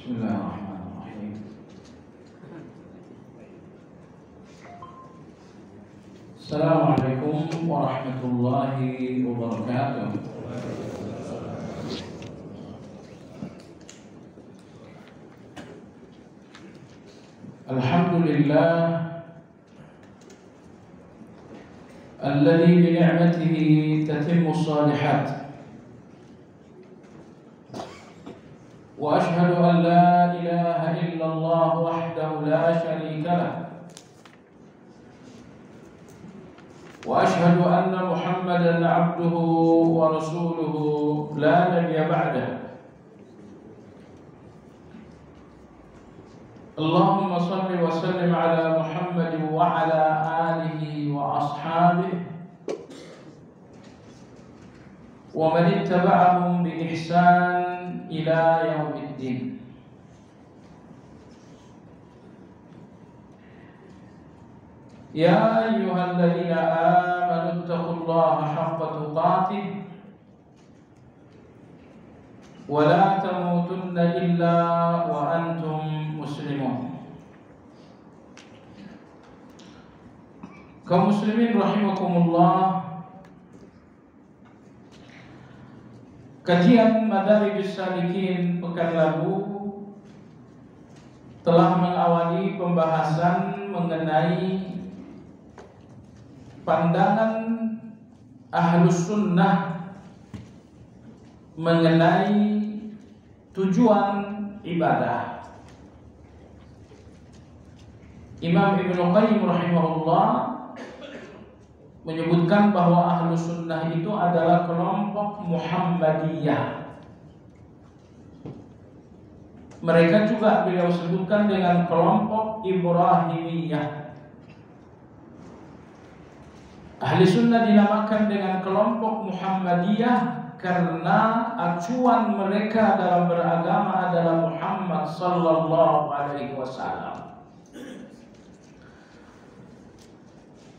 Bismillahirrahmanirrahim. Assalamualaikum warahmatullahi wabarakatuh. Alhamdulillah alladzi bi ni'matihi tatimmu shalihat. وأشهد أن لا إله إلا الله وحده لا شريك له وأشهد أن محمدا عبده ورسوله لا نبي بعده اللهم صل وسلم على محمد وعلى آله وأصحابه ومن اتبعهم بإحسان إلى يوم الدين. يا أيها الذين آمنوا اتقوا الله حق تقاته ولا تموتن إلا وأنتم مسلمون. Kaum muslimin rahimakumullah, kajian Madarijus Salikin pekan lalu telah mengawali pembahasan mengenai pandangan Ahlus Sunnah mengenai tujuan ibadah. Imam Ibnu Qayyim rahimahullah menyebutkan bahwa Ahlus Sunnah itu adalah kelompok Muhammadiyah. Mereka juga beliau sebutkan dengan kelompok Ibrahimiyah. Ahli Sunnah dinamakan dengan kelompok Muhammadiyah karena acuan mereka dalam beragama adalah Muhammad sallallahu alaihi wasallam.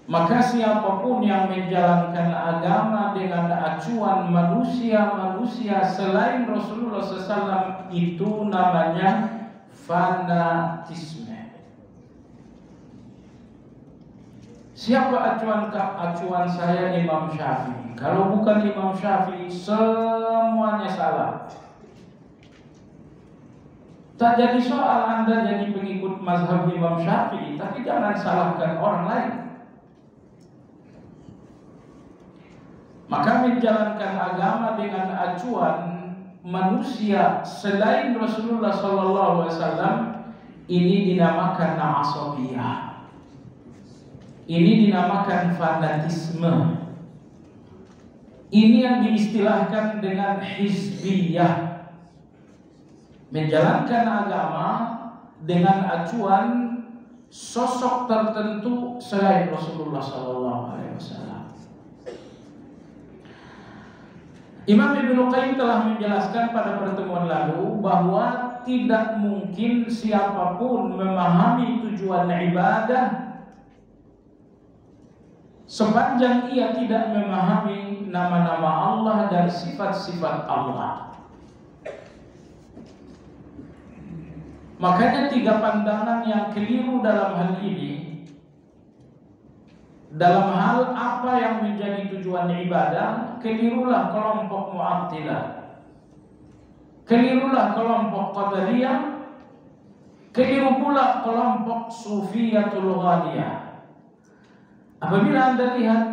Maka siapapun yang menjalankan agama dengan acuan manusia-manusia selain Rasulullah SAW itu namanya fanatisme. Siapa acuan saya? Imam Syafi'i. Kalau bukan Imam Syafi'i, semuanya salah. Tak jadi soal Anda jadi pengikut mazhab Imam Syafi'i, tapi jangan salahkan orang lain. Maka menjalankan agama dengan acuan manusia selain Rasulullah SAW ini dinamakan asabiyah. Ini dinamakan fanatisme. Ini yang diistilahkan dengan hizbiyah. Menjalankan agama dengan acuan sosok tertentu selain Rasulullah SAW. Imam Ibnu Qayyim telah menjelaskan pada pertemuan lalu bahwa tidak mungkin siapapun memahami tujuan ibadah sepanjang ia tidak memahami nama-nama Allah dan sifat-sifat Allah. Makanya tiga pandangan yang keliru dalam hal ini, dalam hal apa yang menjadi tujuan ibadah, kelirulah kelompok Mu'attilah, kelirulah kelompok Qadariyah, keliru pula kelompok Sufiyatul Ghaliyah. Apabila Anda lihat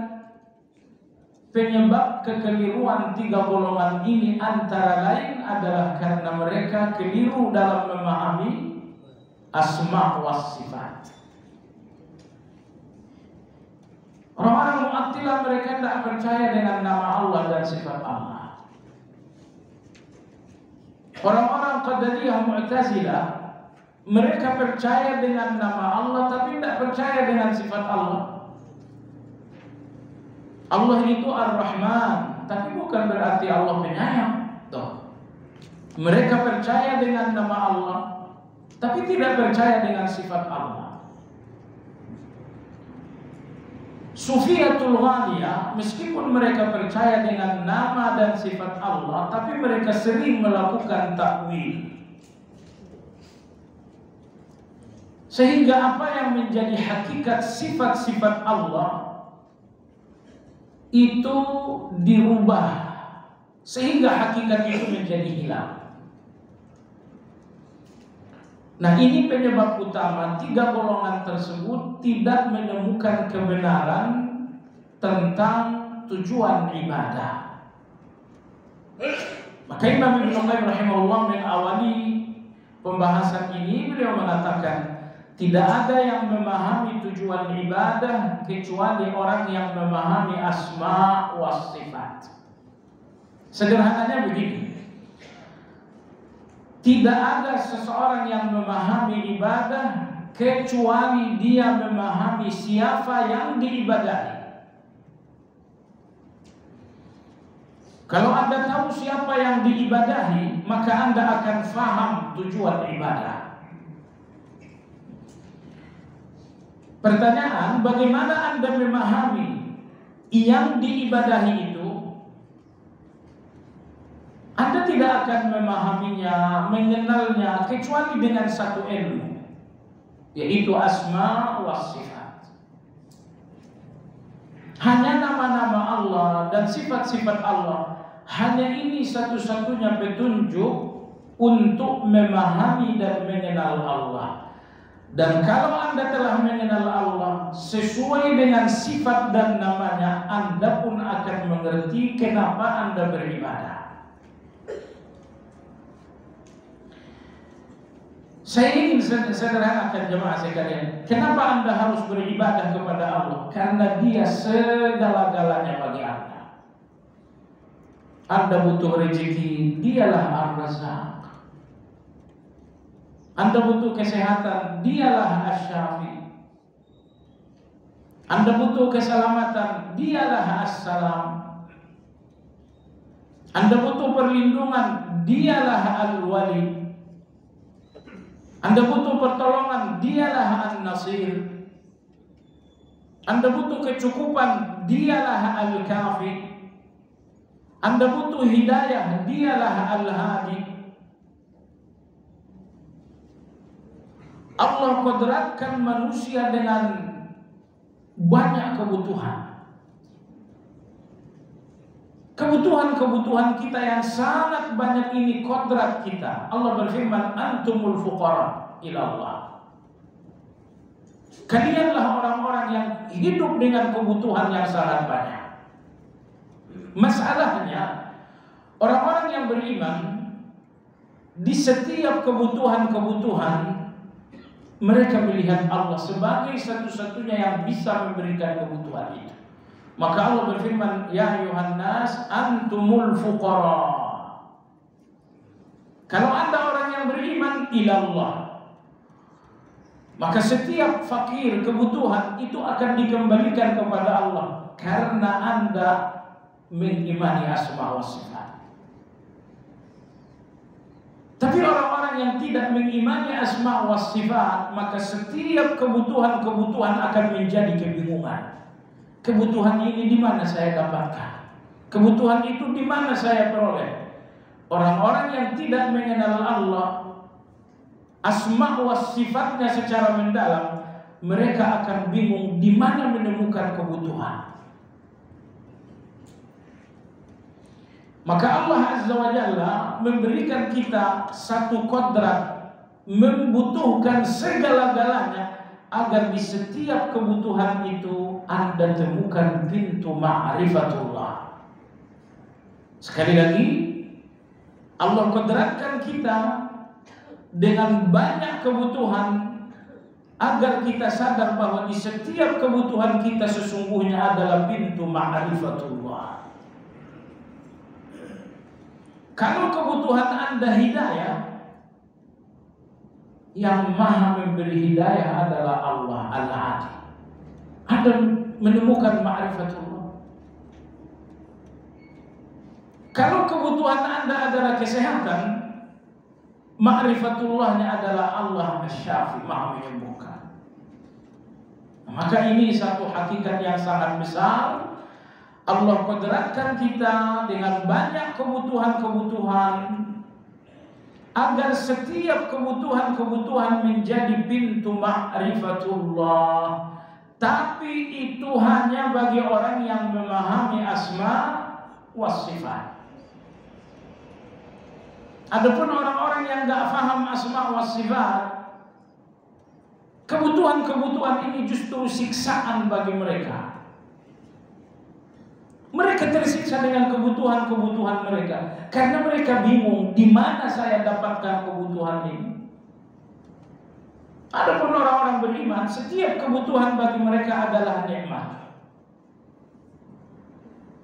penyebab kekeliruan tiga golongan ini antara lain adalah karena mereka keliru dalam memahami asma wa sifat. Orang-orang Mu'attilah mereka tidak percaya dengan nama Allah dan sifat Allah. Orang-orang Qadariyah Mu'tazilah mereka percaya dengan nama Allah tapi tidak percaya dengan sifat Allah. Allah itu Ar-Rahman, tapi bukan berarti Allah penyayang. Tuh. Mereka percaya dengan nama Allah tapi tidak percaya dengan sifat Allah. Sufiyatul Ghaliyah, meskipun mereka percaya dengan nama dan sifat Allah, tapi mereka sering melakukan takwil. Sehingga apa yang menjadi hakikat sifat-sifat Allah itu dirubah, sehingga hakikat itu menjadi hilang. Nah, ini penyebab utama tiga golongan tersebut tidak menemukan kebenaran tentang tujuan ibadah. Maka Imam Ibnu Qayyim rahimahullah mengawali pembahasan ini, beliau mengatakan tidak ada yang memahami tujuan ibadah kecuali orang yang memahami asma wa sifat. Sederhananya begini, tidak ada seseorang yang memahami ibadah kecuali dia memahami siapa yang diibadahi. Kalau Anda tahu siapa yang diibadahi, maka Anda akan faham tujuan ibadah. Pertanyaan, bagaimana Anda memahami yang diibadahi itu? Anda tidak akan memahaminya, mengenalnya kecuali dengan satu ilmu, yaitu asma wa sifat. Hanya nama-nama Allah dan sifat-sifat Allah, hanya ini satu-satunya petunjuk untuk memahami dan mengenal Allah. Dan kalau Anda telah mengenal Allah sesuai dengan sifat dan namanya, Anda pun akan mengerti kenapa Anda beribadah. Saya ingin sederhanakan jemaah sekalian. Kenapa Anda harus beribadah kepada Allah? Karena Dia segala-galanya bagi Anda. Anda butuh rezeki, Dialah Ar-Razzaq. Anda butuh kesehatan, Dialah Asy-Syafi. Anda butuh keselamatan, Dialah As-Salam. Anda butuh perlindungan, Dialah Al-Wali. Anda butuh pertolongan, Dialah An-Nasir. Anda butuh kecukupan, Dialah Al-Kafi. Anda butuh hidayah, Dialah Al-Hadi. Allah kodratkan manusia dengan banyak kebutuhan. Kebutuhan-kebutuhan kita yang sangat banyak ini kodrat kita. Allah berfirman, antumul fuqara ila Allah. Kalianlah orang-orang yang hidup dengan kebutuhan yang sangat banyak. Masalahnya, orang-orang yang beriman di setiap kebutuhan-kebutuhan mereka melihat Allah sebagai satu-satunya yang bisa memberikan kebutuhan itu. Maka Allah berfirman, ya ayuhan nas antumul fuqara. Kalau Anda orang yang beriman ilallah, maka setiap fakir kebutuhan itu akan dikembalikan kepada Allah karena Anda mengimani asma wa sifat. Tapi orang-orang yang tidak mengimani asma wa sifat, maka setiap kebutuhan-kebutuhan akan menjadi kebingungan. Kebutuhan ini di mana saya dapatkan? Kebutuhan itu di mana saya peroleh? Orang-orang yang tidak mengenal Allah, asma wa sifatnya secara mendalam, mereka akan bingung di mana menemukan kebutuhan. Maka Allah Azza wa Jalla memberikan kita satu kodrat membutuhkan segala-galanya agar di setiap kebutuhan itu Anda temukan pintu ma'rifatullah. Sekali lagi, Allah kodratkan kita dengan banyak kebutuhan agar kita sadar bahwa di setiap kebutuhan kita sesungguhnya adalah pintu ma'rifatullah. Kalau kebutuhan Anda hidayah, yang maha memberi hidayah adalah Allah Al-Hadi. Anda menemukan ma'rifatullah. Kalau kebutuhan Anda adalah kesehatan, ma'rifatullahnya adalah Allah Asy-Syafi, maha menyembuhkan. Maka ini satu hakikat yang sangat besar. Allah kodratkan kita dengan banyak kebutuhan-kebutuhan agar setiap kebutuhan-kebutuhan menjadi pintu ma'rifatullah. Tapi itu hanya bagi orang yang memahami asma was sifat. Adapun orang-orang yang enggak paham asma was sifat, kebutuhan-kebutuhan ini justru siksaan bagi mereka. Mereka tersiksa dengan kebutuhan-kebutuhan mereka karena mereka bingung di mana saya dapatkan kebutuhan ini. Adapun orang-orang beriman, setiap kebutuhan bagi mereka adalah nikmat.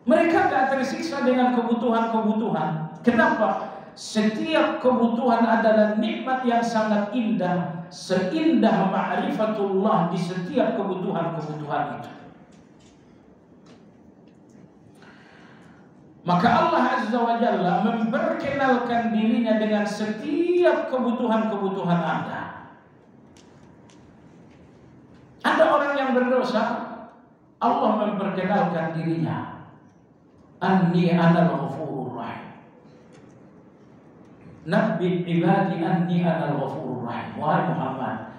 Mereka tidak tersiksa dengan kebutuhan-kebutuhan. Kenapa? Setiap kebutuhan adalah nikmat yang sangat indah, seindah ma'rifatullah di setiap kebutuhan-kebutuhan itu. Maka Allah Azza wa Jalla memperkenalkan dirinya dengan setiap kebutuhan-kebutuhan Anda. Ada orang yang berdosa, Allah memperkenalkan dirinya, Anni anal ghafurur rahim. Nabbi ibadi anni anal ghafurur rahim. Wahai Muhammad,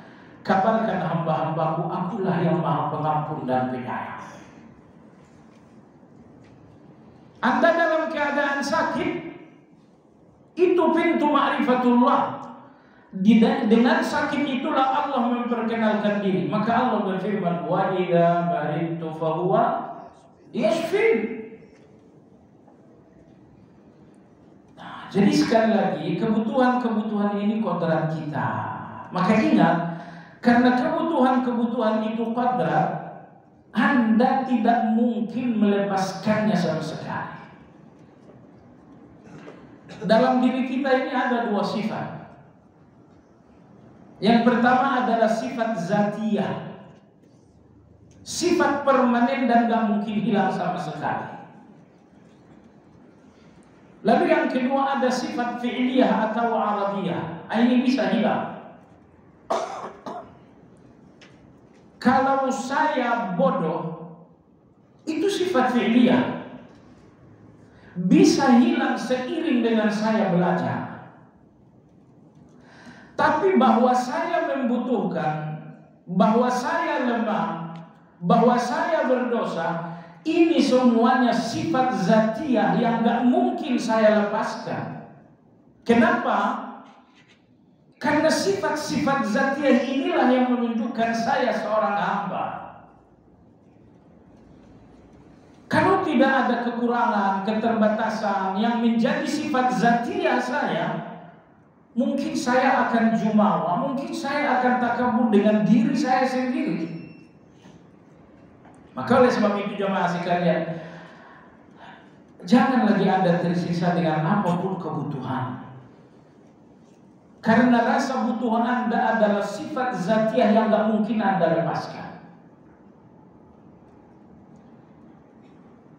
kabarkan hamba-hambaku, akulah yang maha pengampun dan penyayang. Anda dalam keadaan sakit, itu pintu ma'rifatullah. Dengan sakit itulah Allah memperkenalkan diri. Maka Allah berfirman, wa idza maridtu fahuwa yashfin. Nah, jadi sekali lagi, kebutuhan-kebutuhan ini kodrat kita. Maka ingat, karena kebutuhan-kebutuhan itu kodrat, Anda tidak mungkin melepaskannya sama sekali. Dalam diri kita ini ada dua sifat. Yang pertama adalah sifat zatiyah, sifat permanen dan gak mungkin hilang sama sekali. Lalu yang kedua ada sifat fi'liyah atau aradiyah. Ini bisa hilang. Kalau saya bodoh, itu sifat fi'liyah, bisa hilang seiring dengan saya belajar. Tapi bahwa saya membutuhkan, bahwa saya lemah, bahwa saya berdosa, ini semuanya sifat zatiyah yang gak mungkin saya lepaskan. Kenapa? Karena sifat-sifat zatiyah inilah yang menunjukkan saya seorang hamba. Kalau tidak ada kekurangan, keterbatasan yang menjadi sifat zatiyah saya, mungkin saya akan jumawa, mungkin saya akan takabur dengan diri saya sendiri. Maka oleh sebab itu jemaah sekalian, jangan lagi Anda tersiksa dengan apapun kebutuhan. Karena rasa butuh Anda adalah sifat zatiyah yang gak mungkin Anda lepaskan.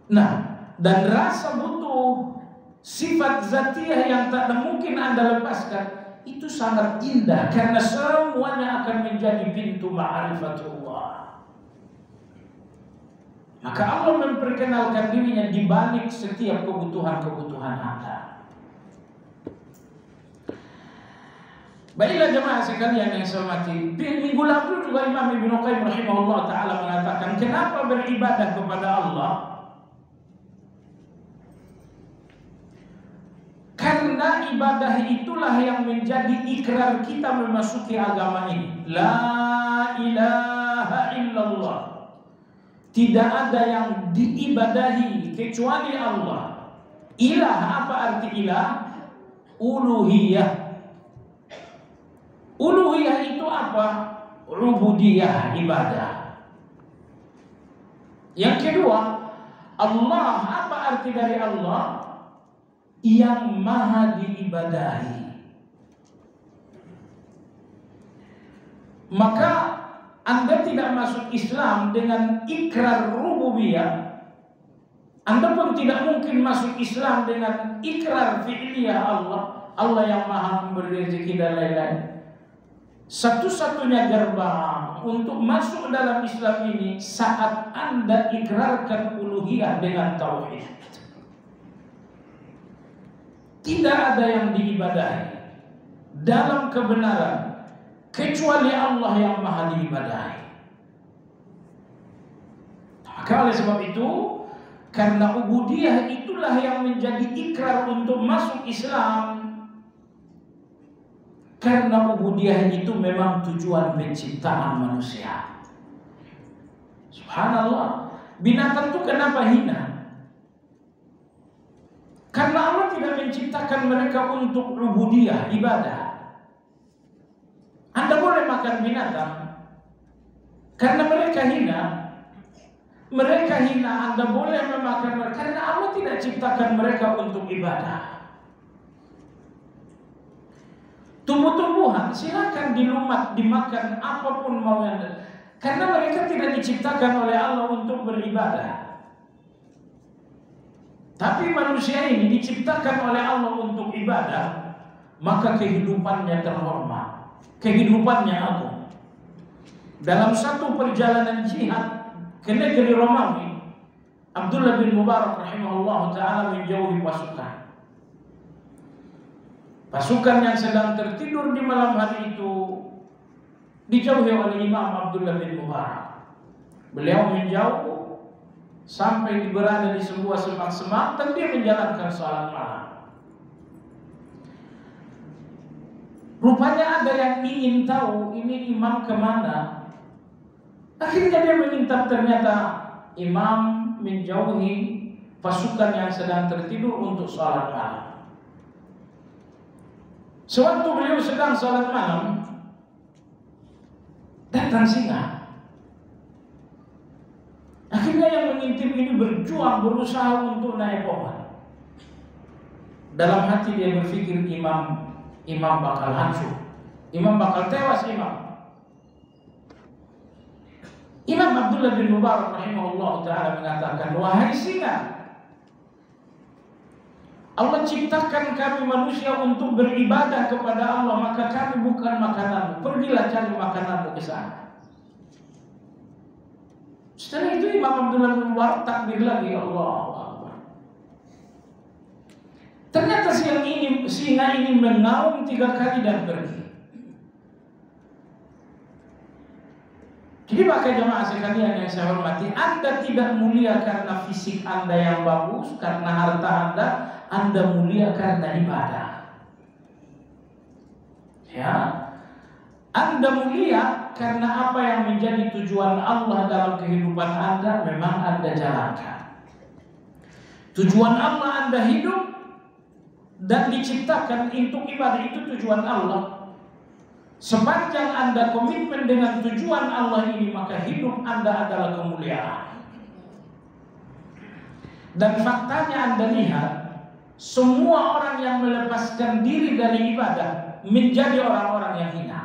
Nah, dan rasa butuh sifat zatiyah yang tak mungkin Anda lepaskan, itu sangat indah karena semuanya akan menjadi pintu ma'rifatullah. Maka Allah memperkenalkan dirinya di balik setiap kebutuhan-kebutuhan Anda. Baiklah jemaah sekalian yang saya hormati, minggu lalu juga Imam Ibnu Qayyim rahimahullah ta'ala mengatakan, kenapa beribadah kepada Allah? Karena ibadah itulah yang menjadi ikrar kita memasuki agama ini. La ilaha illallah. Tidak ada yang diibadahi kecuali Allah. Ilah, apa arti ilah? Uluhiyah. Uluhiyah itu apa? Ubudiyah, ibadah. Yang kedua, Allah, apa arti dari Allah? Yang maha diibadahi. Maka Anda tidak masuk Islam dengan ikrar rububiyah, Anda pun tidak mungkin masuk Islam dengan ikrar fi'liyah Allah, Allah yang maha memberi rezeki dan lain-lain. Satu-satunya gerbang untuk masuk dalam Islam ini saat Anda ikrarkan uluhiyah dengan tauhid. Tidak ada yang diibadahi. dalam kebenaran kecuali Allah yang maha diibadahi. Maka oleh sebab itu, karena ubudiyah itulah yang menjadi ikrar untuk masuk Islam. Karena ubudiyah itu memang tujuan penciptaan manusia. Subhanallah, binatang itu kenapa hina? Karena Allah tidak menciptakan mereka untuk ubudiyah, ibadah. Anda boleh makan binatang karena mereka hina. Mereka hina, Anda boleh memakan mereka karena Allah tidak ciptakan mereka untuk ibadah. Tumbuh-tumbuhan silakan dilumat, dimakan apapun mau Anda, karena mereka tidak diciptakan oleh Allah untuk beribadah. Tapi manusia ini diciptakan oleh Allah untuk ibadah, maka kehidupannya terhormat, kehidupannya agung. Dalam satu perjalanan jihad ke negeri Romawi, Abdullah bin Mubarak rahimahullah ta'ala menjauhi pasukan. Pasukan yang sedang tertidur di malam hari itu dijauhi oleh Imam Abdullah bin Mubarak. Beliau menjauh sampai berada di sebuah semak-semak dan dia menjalankan salat malam. Rupanya ada yang ingin tahu ini imam kemana. Akhirnya dia mengintip, ternyata imam menjauhi pasukan yang sedang tertidur untuk salat malam. Sewaktu beliau sedang salat malam, datang singa. Akhirnya yang mengintip ini berjuang, berusaha untuk naik pohon. Dalam hati dia berpikir imam bakal hancur, imam bakal tewas. Imam Abdullah bin Mubarak rahimahullah ta'ala mengatakan, wahai singa, Allah ciptakan kami manusia untuk beribadah kepada Allah, maka kami bukan makananmu. Pergilah cari makananmu ke sana. Setelah itu Imam Abdullah bin Mubarak takbir lagi, Allahu Akbar. Ternyata singa ini mengaum 3 kali dan pergi. Jadi maka jemaah sekalian yang saya hormati, Anda tidak mulia karena fisik Anda yang bagus, karena harta Anda mulia karena ibadah. Ya, Anda mulia karena apa yang menjadi tujuan Allah dalam kehidupan Anda memang Anda jalankan. Tujuan Allah Anda hidup dan diciptakan untuk ibadah, itu tujuan Allah. Sepanjang Anda komitmen dengan tujuan Allah ini, maka hidup Anda adalah kemuliaan. Dan faktanya Anda lihat, semua orang yang melepaskan diri dari ibadah menjadi orang-orang yang hina.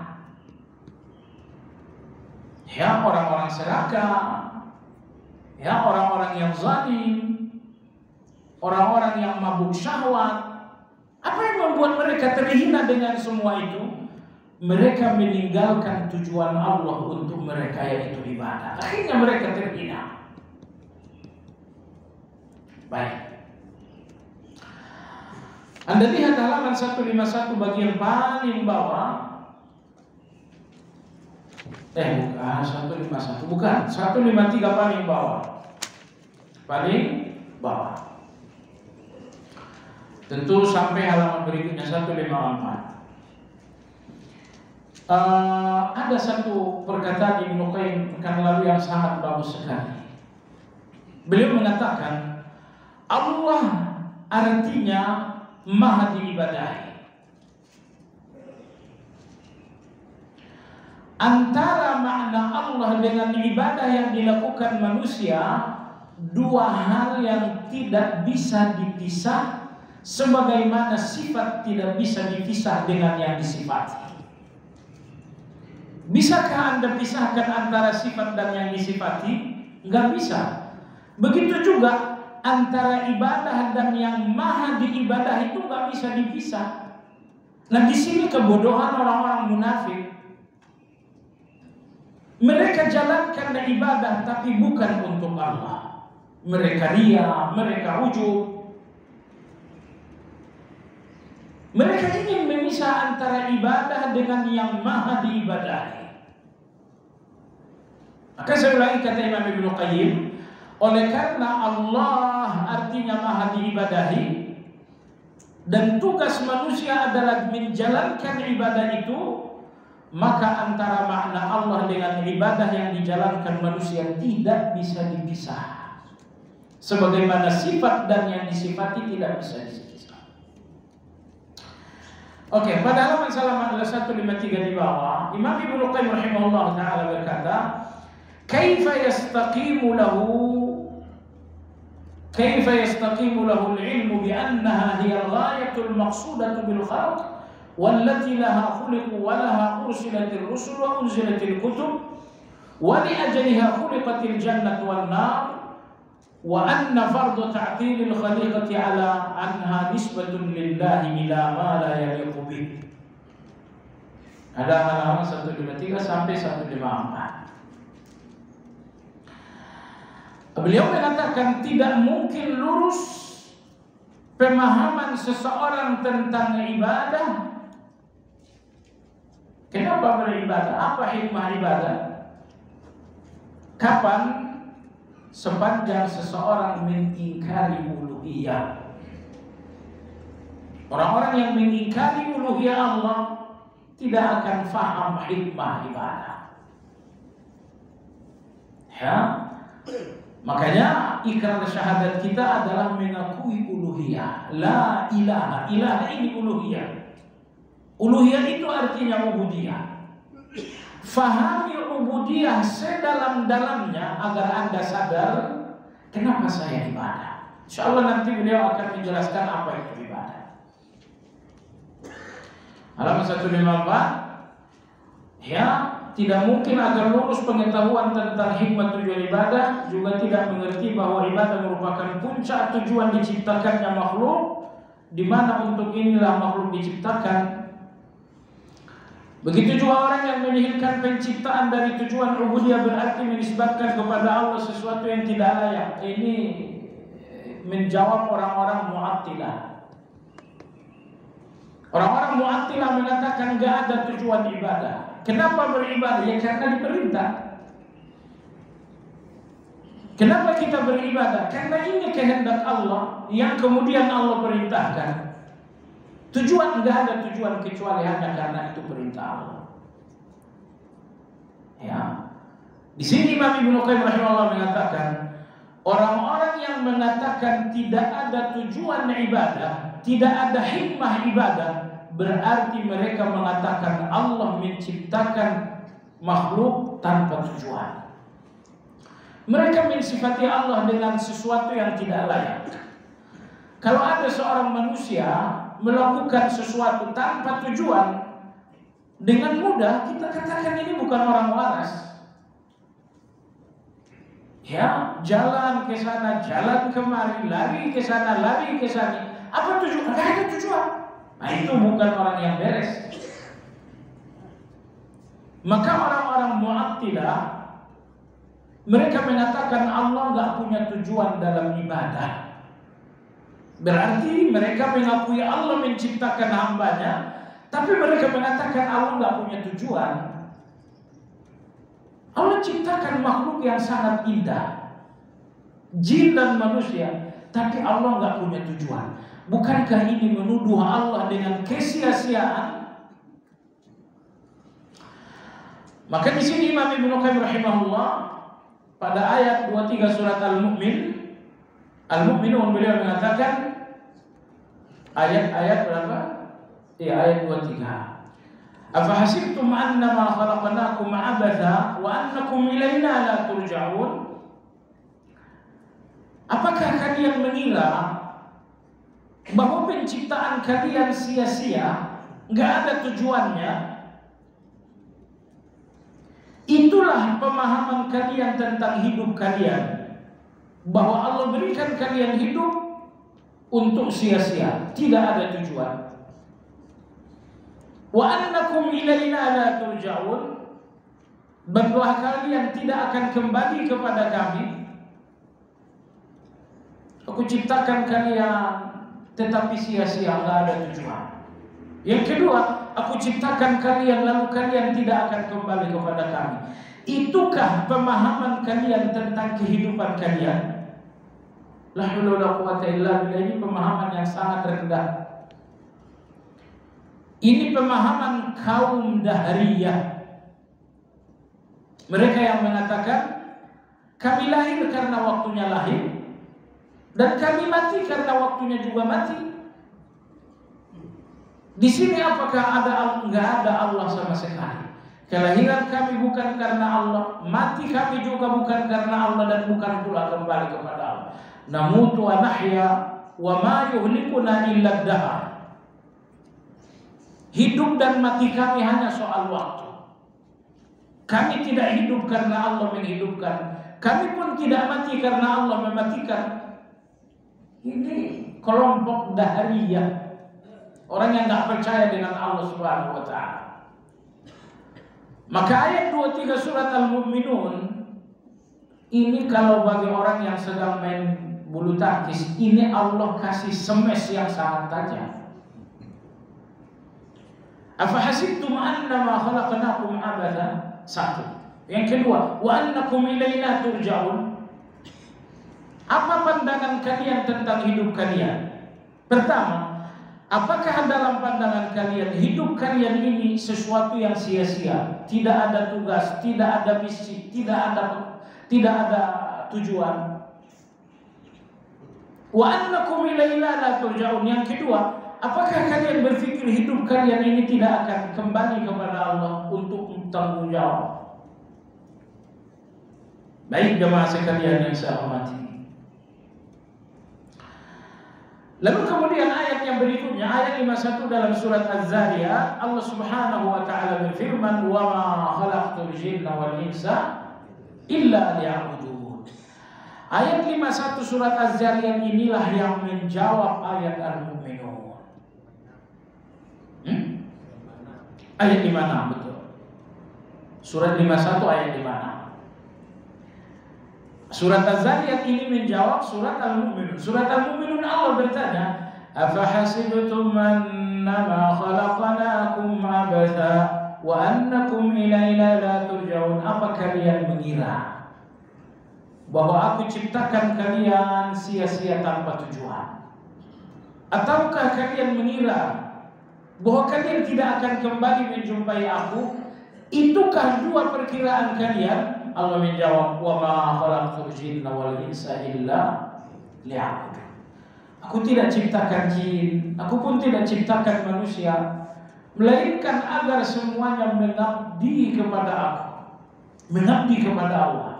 Ya, orang-orang serakah, ya, orang-orang yang zalim, orang-orang yang mabuk syahwat. Apa yang membuat mereka terhina dengan semua itu? Mereka meninggalkan tujuan Allah untuk mereka, yaitu ibadah. Akhirnya mereka terhina. Baik. Anda lihat halaman 151 bagian paling bawah. Bukan 151, bukan 153 paling bawah. Paling bawah. Tentu sampai halaman berikutnya 154. Ada satu perkataan Ibnu Qayyim pekan lalu yang sangat bagus sekali. Beliau mengatakan, Allah artinya maha diibadahi. Antara makna Allah dengan ibadah yang dilakukan manusia, dua hal yang tidak bisa dipisah, sebagaimana sifat tidak bisa dipisah dengan yang disifati. Bisakah Anda pisahkan antara sifat dan yang disifati? Enggak bisa. Begitu juga antara ibadah dan yang maha diibadah itu enggak bisa dipisah. Nah, di sini kebodohan orang-orang munafik. Mereka jalankan ibadah tapi bukan untuk Allah. Mereka ria, mereka ujub. Mereka ingin bisa antara ibadah dengan yang maha diibadahi. Maka saya ulangi kata Imam Ibnu Qayyim, oleh karena Allah artinya maha diibadahi dan tugas manusia adalah menjalankan ibadah itu, maka antara makna Allah dengan ibadah yang dijalankan manusia tidak bisa dipisah. Sebagaimana sifat dan yang disifati tidak bisa dipisah. Oke, pada halaman salaman 153 di bawah, Imam Ibnu Qayyim rahimahullah taala berkata, "Kaifa yastaqimu lahu al-ilmu bi annaha hiya al-ghayatul maqsudatu bil khalq wallati laha khuliqu wa laha ursilatir rusul wa unzilatil kutub wa li ajliha khuliqatil jannatu wan nar wa anna fardhu ta'tilil khaliqati ala anha nisbatun lillahi ila ma la yaliqu bih." Ada halaman 153 sampai 154. Beliau mengatakan tidak mungkin lurus pemahaman seseorang tentang ibadah. Kenapa beribadah? Apa hikmah ibadah? Kapan? Sepanjang seseorang mengingkari uluhiyah. Orang-orang yang mengingkari uluhiyah Allah tidak akan faham hikmah ibadah. Ya. Makanya ikrar syahadat kita adalah mengakui uluhiyah. La ilaha, ilaha ini uluhiyah. Uluhiyah itu artinya ubudiyah. Fahami ubudiyah sedalam-dalamnya agar Anda sadar kenapa saya ibadah. Insyaallah nanti beliau akan menjelaskan apa itu ibadah. Halaman 154. Ya, tidak mungkin agar lurus pengetahuan tentang hikmah tujuan ibadah, juga tidak mengerti bahwa ibadah merupakan puncak tujuan diciptakannya makhluk, di mana untuk inilah makhluk diciptakan. Begitu juga orang yang menihilkan penciptaan dari tujuan ubudiyah berarti menisbatkan kepada Allah sesuatu yang tidak layak. Ini menjawab orang-orang Mu'attilah. Orang-orang Mu'attilah mengatakan enggak ada tujuan ibadah. Kenapa beribadah? Ya karena diperintah. Kenapa kita beribadah? Karena ini kehendak Allah yang kemudian Allah perintahkan. Tujuan enggak ada tujuan kecuali hanya karena itu perintah Allah. Ya. Di sini Imam Ibnu Qayyim rahimahullah mengatakan, orang-orang yang mengatakan tidak ada tujuan ibadah, tidak ada hikmah ibadah, berarti mereka mengatakan Allah menciptakan makhluk tanpa tujuan. Mereka mensifati Allah dengan sesuatu yang tidak layak. Kalau ada seorang manusia melakukan sesuatu tanpa tujuan, dengan mudah kita katakan ini bukan orang waras. Ya, jalan ke sana, jalan kemari, lari ke sana, lari ke sana. Apa tujuan? Tidak ada tujuan. Nah, itu bukan orang yang beres. Maka orang-orang Mu'attilah mereka mengatakan Allah nggak punya tujuan dalam ibadah. Berarti mereka mengakui Allah menciptakan hambanya, tapi mereka mengatakan Allah nggak punya tujuan. Allah ciptakan makhluk yang sangat indah, jin dan manusia, tapi Allah nggak punya tujuan. Bukankah ini menuduh Allah dengan kesia-siaan? Maka di sini Imam Ibnu Qayyim rahimahullah pada ayat 23 surat Al-Mu'minun beliau mengatakan ayat berapa? Ya, ayat 23. Afahasibtum annama khalaqnakum abatha wa annakum ilaina la turja'un? Apakah kalian mengira bahwa penciptaan kalian sia-sia, nggak ada tujuannya? Itulah pemahaman kalian tentang hidup kalian, bahwa Allah berikan kalian hidup untuk sia-sia, tidak ada tujuan. Wa annakum ilaina la turja'un, bahwa kalian tidak akan kembali kepada kami. Aku ciptakan kalian tetapi sia-sia, nggak ada tujuan. Yang kedua, aku ciptakan kalian lalu kalian tidak akan kembali kepada kami. Itukah pemahaman kalian tentang kehidupan kalian? La haula wala quwwata illa billah. Ini pemahaman yang sangat rendah. Ini pemahaman kaum dahriyah. Mereka yang mengatakan kami lahir karena waktunya lahir dan kami mati karena waktunya juga mati. Di sini apakah nggak ada Allah sama sekali? Kelahiran kami bukan karena Allah, mati kami juga bukan karena Allah dan bukan pula kembali kepada Allah. Namutu wa nahya wa ma yuhlikuna illa ad-dahr. Hidup dan mati kami hanya soal waktu. Kami tidak hidup karena Allah menghidupkan. Kami pun tidak mati karena Allah mematikan. Ini kelompok dahriyah. Orang yang tidak percaya dengan Allah Subhanahu wa ta'ala. Maka ayat 23 surat Al-Mu'minun ini kalau bagi orang yang sedang main bulu tangkis, ini Allah kasih smash yang sangat tajam. Afahasibtum annama khalaqnakum abatha? Satu. Yang kedua, wa annakum ilaina turja'un. Apa pandangan kalian tentang hidup kalian? Pertama, apakah dalam pandangan kalian hidup kalian ini sesuatu yang sia-sia, tidak ada tugas, tidak ada misi, tidak ada tujuan? Wa annakum ilaina la turja'un. Yang kedua, apakah kalian berpikir hidup kalian ini tidak akan kembali kepada Allah untuk tanggung jawab? Baik jemaah sekalian yang saya hormati. Lalu kemudian ayat yang berikutnya, ayat 51 dalam surat Az-Zariyat, Allah Subhanahu wa ta'ala berfirman, "Wa ma khalaqtul jinna wal insa illa liya'budun." Ayat 51 surat Az-Zariyat inilah yang menjawab ayat Al-Mu'minun. Ayat di mana betul? Surat 51 ayat di mana? Surat Az-Zariyat ini menjawab surat Al-Mu'minun. Surat Al-Mu'minun Allah bertanya, "Afahasibtum annama khalaqnakum abatha wa annakum ilaina la turja'un?" Apa kalian mengira bahwa aku ciptakan kalian sia-sia tanpa tujuan? Ataukah kalian mengira bahwa kalian tidak akan kembali menjumpai aku? Itukah dua perkiraan kalian? Allah menjawab, "Wa ma khalaqtul jinna wal insa illa liya'budun." Aku tidak ciptakan jin, aku pun tidak ciptakan manusia, melainkan agar semuanya mengabdi kepada aku, mengabdi kepada Allah.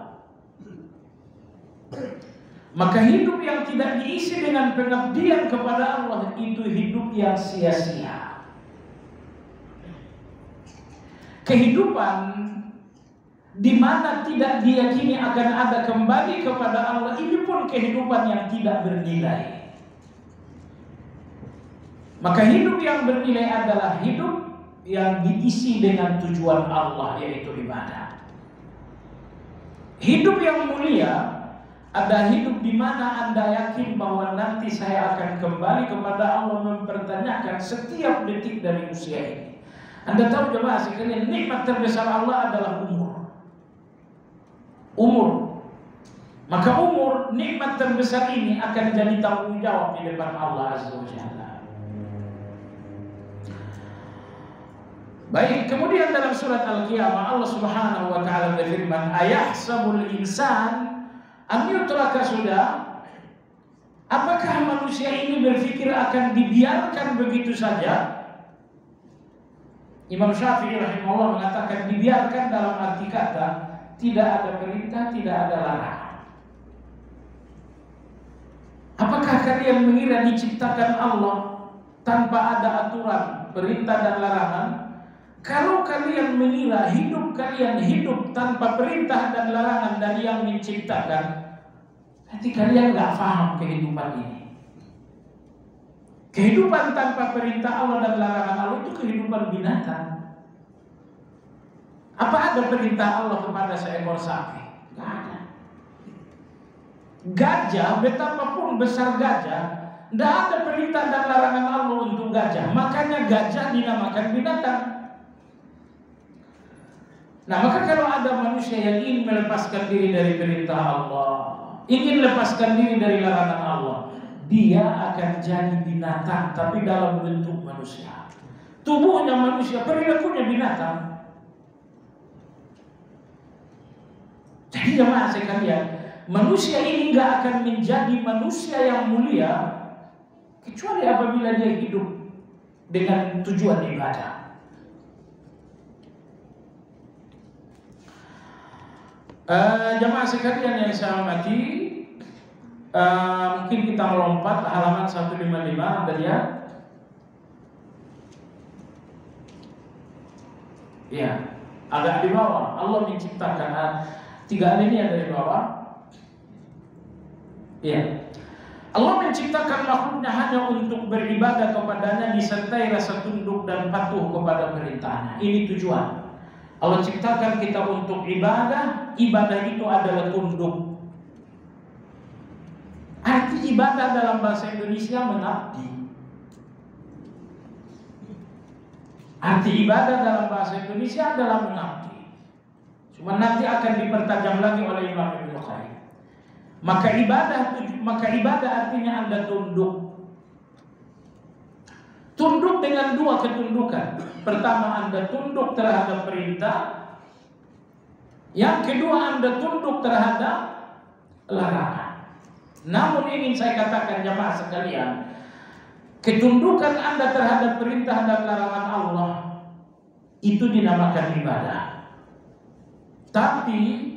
Maka hidup yang tidak diisi dengan pengabdian kepada Allah itu hidup yang sia-sia. Kehidupan di mana tidak diyakini akan ada kembali kepada Allah, ini pun kehidupan yang tidak bernilai. Maka hidup yang bernilai adalah hidup yang diisi dengan tujuan Allah, yaitu ibadah. Hidup yang mulia ada hidup di mana Anda yakin bahwa nanti saya akan kembali kepada Allah mempertanyakan setiap detik dari usia ini. Anda tahu jemaah sekalian, nikmat terbesar Allah adalah umur. Maka umur, nikmat terbesar ini akan jadi tanggung jawab di depan Allah Azza wa Jalla. Baik, kemudian dalam surat Al-Qiyamah Allah Subhanahu wa ta'ala berfirman, "Ayahsabul insan an yutraka sudah?" Apakah manusia ini berpikir akan dibiarkan begitu saja? Imam Syafi'i rahimahullah mengatakan dibiarkan dalam arti kata tidak ada perintah, tidak ada larangan. Apakah kalian mengira diciptakan Allah tanpa ada aturan, perintah dan larangan? Kalau kalian mengira hidup kalian hidup tanpa perintah dan larangan dari yang menciptakan, berarti kalian nggak paham kehidupan ini. Kehidupan tanpa perintah Allah dan larangan Allah itu kehidupan binatang. Apa ada perintah Allah kepada seekor sapi? Tidak ada. Gajah, betapapun besar gajah, Tidak ada perintah dan larangan Allah untuk gajah. Makanya gajah dinamakan binatang. Nah, maka kalau ada manusia yang ingin melepaskan diri dari perintah Allah, ingin lepaskan diri dari larangan Allah, dia akan jadi binatang tapi dalam bentuk manusia. Tubuhnya manusia, perilakunya binatang. Jadi jemaah sekalian, manusia ini gak akan menjadi manusia yang mulia kecuali apabila dia hidup dengan tujuan ibadah. Jemaah sekalian yang saya hormati, mungkin kita melompat halaman 155, Anda lihat. Ya, agak di bawah. Allah menciptakan 3 alinea dari bawah. Ya. Allah menciptakan makhluknya hanya untuk beribadah kepadanya disertai rasa tunduk dan patuh kepada perintahnya. Ini tujuan. Allah ciptakan kita untuk ibadah. Ibadah itu adalah tunduk. Arti ibadah dalam bahasa Indonesia mengabdi. Arti ibadah dalam bahasa Indonesia adalah mengabdi. Cuma nanti akan dipertajam lagi oleh Imam Ibnu Qayyim. Maka ibadah artinya Anda tunduk. Tunduk dengan 2 ketundukan. Pertama, Anda tunduk terhadap perintah. Yang kedua, Anda tunduk terhadap larangan. Namun ingin saya katakan jemaah sekalian, ketundukan Anda terhadap perintah dan larangan Allah itu dinamakan ibadah. Tapi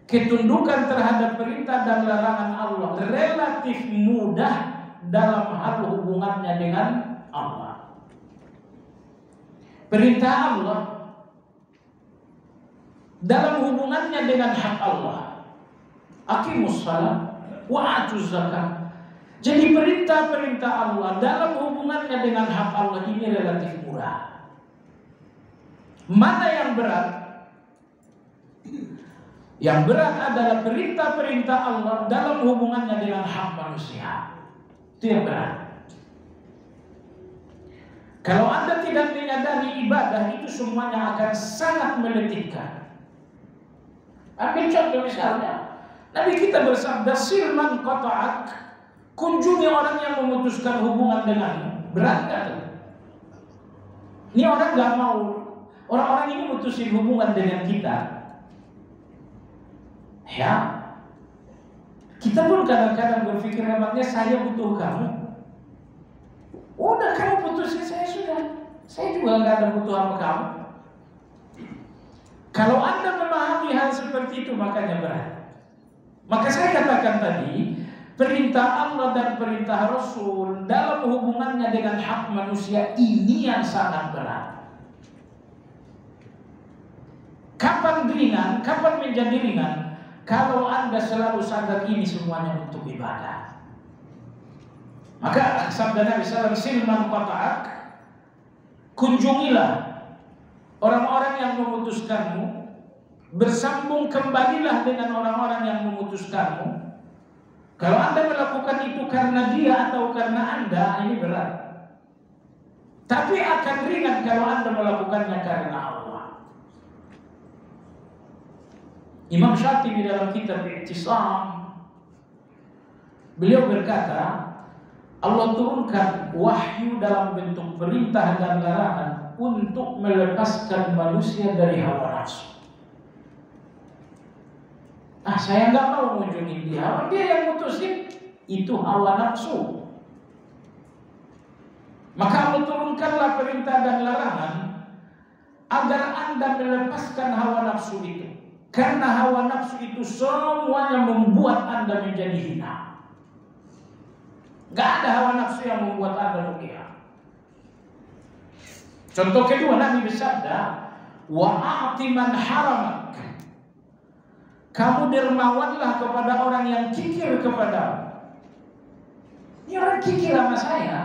ketundukan terhadap perintah dan larangan Allah relatif mudah dalam hal hubungannya dengan Allah. Perintah Allah dalam hubungannya dengan hak Allah, aqimus shalah wa atuz zakat. Jadi perintah-perintah Allah dalam hubungannya dengan hak Allah ini relatif murah. Mana yang berat? Yang berat adalah perintah-perintah Allah dalam hubungannya dengan hak manusia. Itu yang berat. Kalau Anda tidak menyadari ibadah itu semuanya akan sangat meletihkan. Ambil contoh misalnya, Nabi kita bersabda, silman qata'ak, kunjungi orang yang memutuskan hubungan denganmu. Berat gak? Ini orang gak mau. Orang-orang ini mutusin hubungan dengan kita. Ya, kita pun kadang-kadang berpikir memangnya saya butuh kamu. Udah kamu putusin saya sudah. Saya juga nggak ada butuh sama kamu. Kalau Anda memahami hal seperti itu makanya berat. Maka saya katakan tadi, perintah Allah dan perintah Rasul dalam hubungannya dengan hak manusia ini yang sangat berat. Kapan ringan? Kapan menjadi ringan? Kalau Anda selalu sadar ini semuanya untuk ibadah. Maka sabda Nabi SAW, silman qata'ak, kunjungilah orang-orang yang memutuskanmu, bersambung kembalilah dengan orang-orang yang memutuskanmu. Kalau Anda melakukan itu karena dia atau karena Anda, ini berat. Tapi akan ringan kalau Anda melakukannya karena Allah. Imam Syatibi dalam kitab I'tisam, beliau berkata, Allah turunkan wahyu dalam bentuk perintah dan larangan untuk melepaskan manusia dari hawa nafsu. Saya nggak mau mengunjungi dia, dia yang mutusin, itu hawa nafsu. Maka Allah turunkanlah perintah dan larangan agar Anda melepaskan hawa nafsu itu. Karena hawa nafsu itu semuanya membuat Anda menjadi hina. Gak ada hawa nafsu yang membuat Anda mulia. Contoh kedua, Nabi bersabda, wa'ati man haramak. Kamu dermawanlah kepada orang yang kikir kepadamu. Ini orang kikir sama saya.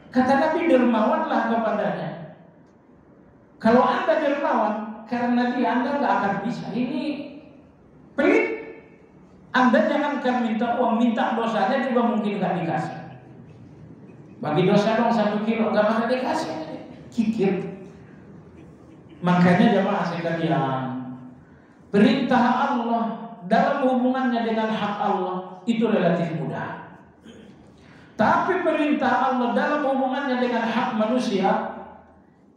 Kata Nabi, dermawanlah kepadanya. Kalau Anda dermawan, karena dia Anda nggak akan bisa. Ini pelit. Anda jangankan minta uang, minta dosanya juga mungkin nggak dikasih. Bagi dosa dong 1 kilo, nggak bakal dikasih, kikir. Makanya jamaah sekalian, perintah Allah dalam hubungannya dengan hak Allah itu relatif mudah. Tapi perintah Allah dalam hubungannya dengan hak manusia,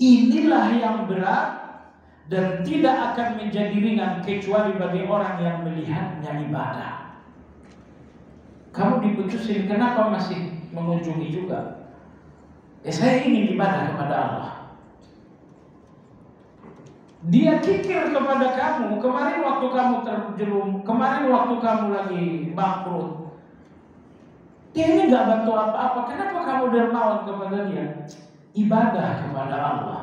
inilah yang berat dan tidak akan menjadi ringan kecuali bagi orang yang melihatnya ibadah. Kamu diputusin, kenapa masih mengunjungi juga? Saya ingin ibadah kepada Allah. Dia kikir kepada kamu. Kemarin waktu kamu terjerum, kemarin waktu kamu lagi bangkrut, dia ini gak bantu apa-apa. Kenapa kamu dermawan kepada dia? Ibadah kepada Allah.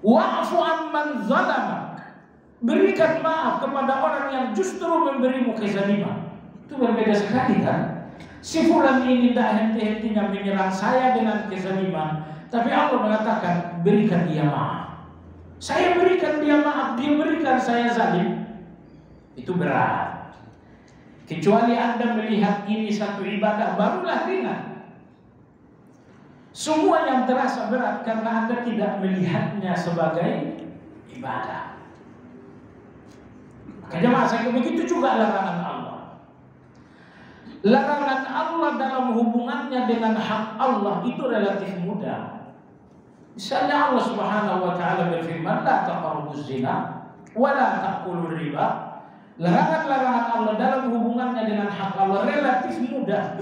Wa'fu amman zalamak. Berikan maaf kepada orang yang justru memberimu kezaliman. Itu berbeda sekali kan? Si fulan ini tidak henti-hentinya menyerang saya dengan kezaliman, tapi Allah mengatakan berikan dia maaf. Saya berikan dia maaf, dia berikan saya zalim. Itu berat. Kecuali Anda melihat ini satu ibadah, barulah ringan. Semua yang terasa berat karena Anda tidak melihatnya sebagai ibadah. Jemaah saya, begitu juga larangan Allah. Larangan Allah dalam hubungannya dengan hak Allah itu relatif mudah. Misalnya Allah Subhanahu wa taala berfirman, "La taqrabuz zina wa la ta'kulur riba." Larangan-larangan Allah dalam hubungannya dengan hak Allah relatif mudah.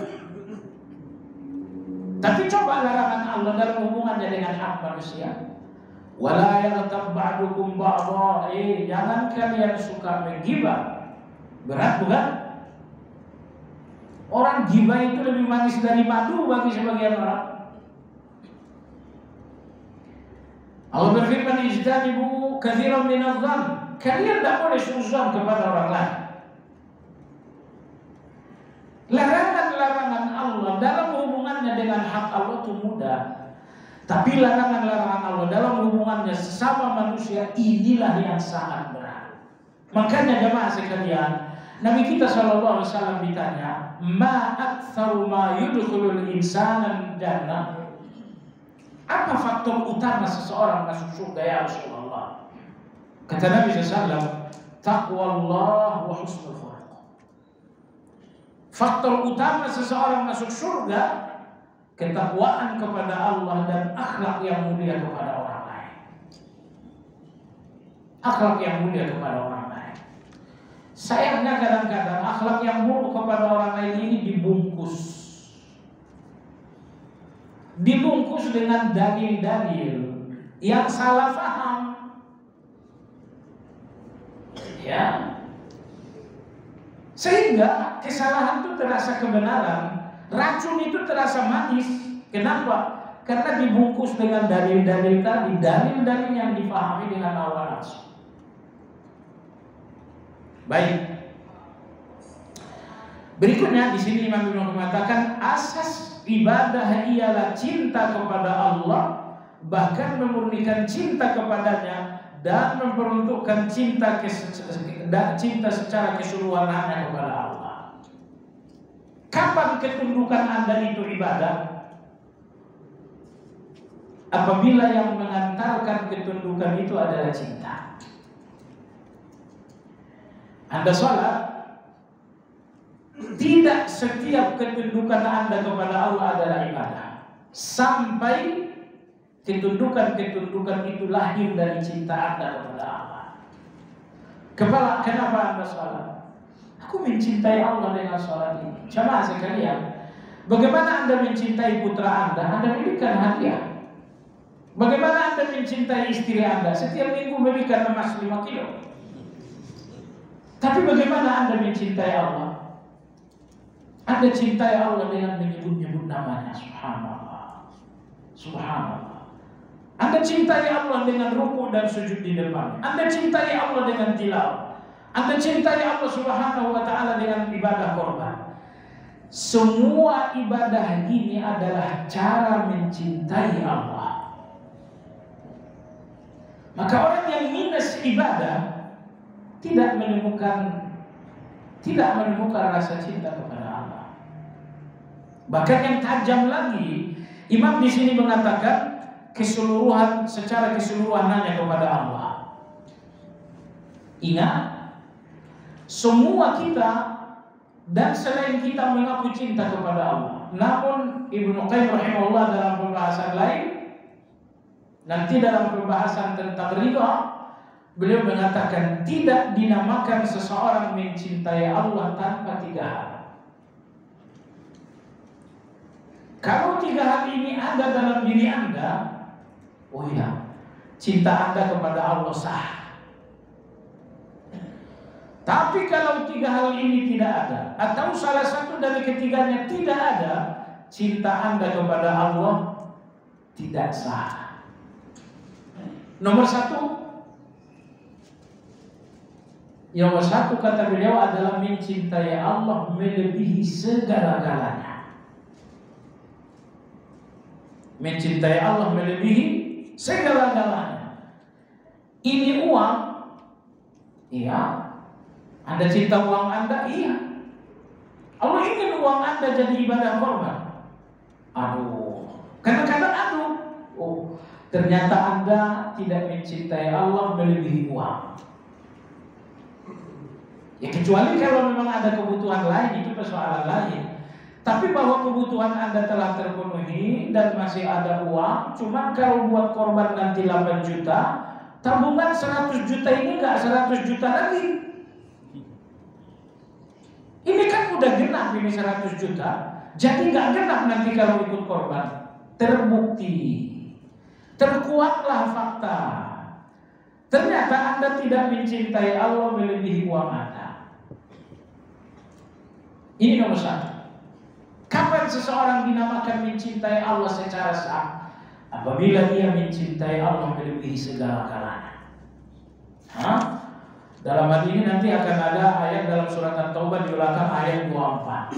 Tapi coba larangan Allah dalam hubungannya dengan hak manusia. Wala yaghtab ba'dukum ba'dha. Jangan kalian suka menggibah. Berat bukan? Orang gibah itu lebih manis dari madu bagi sebagian orang. Allah berfirman, "Ijtanibu katsiran minadh-dhann." Kalian tidak boleh suzon kepada orang lain. Larangan-larangan Allah dalam hubungannya dengan hak Allah itu mudah. Tapi larangan-larangan Allah dalam hubungannya sesama manusia, inilah yang sangat berat. Makanya jemaah sekalian, Nabi kita SAW ditanya, "Ma aktsaru ma yudkhulul insana jannah?" Apa faktor utama seseorang masuk surga ya Rasulullah? Kata Nabi SAW, taqwallah wa husnul khuluq. Faktor utama seseorang masuk surga, ketakwaan kepada Allah dan akhlak yang mulia kepada orang lain. Akhlak yang mulia kepada orang lain. Sayangnya kadang-kadang akhlak yang buruk kepada orang lain ini dibungkus dengan dalil-dalil yang salah faham. Ya, sehingga kesalahan itu terasa kebenaran, racun itu terasa manis. Kenapa? Karena dibungkus dengan dalil-dalil tadi, dalil-dalil yang dipahami dengan awal nafsu. Baik. Berikutnya di sini Imam Ibnu mengatakan asas ibadah ialah cinta kepada Allah, bahkan memurnikan cinta kepadanya dan memperuntukkan cinta secara keseluruhan hanya kepada Allah. Kapan ketundukan Anda itu ibadah? Apabila yang mengantarkan ketundukan itu adalah cinta. Anda sholat, tidak setiap ketundukan Anda kepada Allah adalah ibadah, sampai ketundukan itu lahir dari cinta Anda kepada Allah. Kenapa Anda sholat? Aku mencintai Allah dengan sholat ini. Jamaah sekalian, bagaimana Anda mencintai putra Anda? Anda berikan hadiah. Bagaimana Anda mencintai istri Anda? Setiap minggu berikan emas 5 kilo. Tapi bagaimana Anda mencintai Allah? Anda cintai Allah dengan menyebut-nyebut namanya. Subhanallah. Subhanallah. Anda cintai Allah dengan ruku dan sujud di depan. Anda cintai Allah dengan tilawah. Anda cintai Allah Subhanahu wa ta'ala dengan ibadah korban. Semua ibadah ini adalah cara mencintai Allah. Maka orang yang minus ibadah tidak menemukan rasa cinta kepada Allah. Bahkan yang tajam lagi, Imam di sini mengatakan secara keseluruhan hanya kepada Allah. Ingat, semua kita dan selain kita mengaku cinta kepada Allah. Namun Ibnu Qayyim rahimahullah dalam pembahasan lain, nanti dalam pembahasan tentang ridha, beliau mengatakan tidak dinamakan seseorang mencintai Allah tanpa 3 hal. Kalau 3 hal ini ada dalam diri Anda, oh iya, cinta Anda kepada Allah sah. Tapi kalau 3 hal ini tidak ada, atau salah satu dari ketiganya tidak ada, cinta Anda kepada Allah tidak sah. Nomor satu kata beliau adalah mencintai Allah melebihi segala-galanya. Mencintai Allah melebihi segala-galanya. Ini uang, iya. Anda cinta uang Anda, iya. Allah ingin uang Anda jadi ibadah korban. Aduh, kadang-kadang oh, ternyata Anda tidak mencintai Allah melebihi uang. Ya kecuali kalau memang ada kebutuhan lain, itu persoalan lain. Tapi bahwa kebutuhan Anda telah terpenuhi dan masih ada uang, cuman kalau buat korban nanti 8 juta, tabungan 100 juta ini nggak 100 juta lagi. Ini kan udah genap ini 100 juta, jadi nggak genap nanti kalau ikut korban. Terbukti, terkuatlah fakta. Ternyata Anda tidak mencintai Allah melebihi uang Anda. Ini nomor 1. Kapan seseorang dinamakan mencintai Allah secara sah? Apabila dia mencintai Allah melebihi segala-galanya. Dalam hal ini nanti akan ada ayat dalam surat At-Taubah di belakang ayat 24.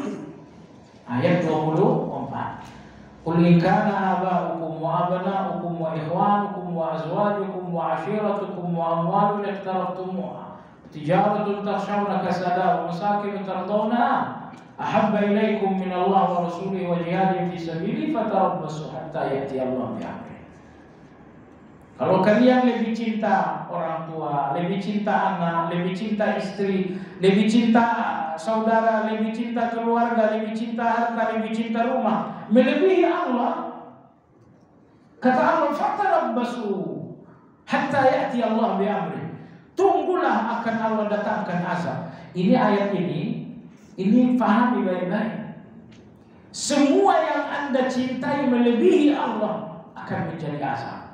Ayat 24. Qul in kana aba'ukum wa abna'ukum wa ikhwanukum wa azwajukum wa ashiratukum wa amwalun iqtaraftumuha tijaratun takhshawna kasadaha wa masakin tardawnaha ahabba ilaikum min Allah wa rasulihi wa jihadin fi sabili fatarabbasu hatta ya'ti Allah bi amrih. Kalau kalian lebih cinta orang tua, lebih cinta anak, lebih cinta istri, lebih cinta saudara, lebih cinta keluarga, lebih cinta harta, lebih cinta rumah, melebihi Allah, kata Allah, fatarabbasu hatta ya'ti Allah bi amrih. Tunggulah akan Allah datangkan azab. Ini ayat ini pahami baik-baik. Semua yang Anda cintai melebihi Allah akan menjadi azab.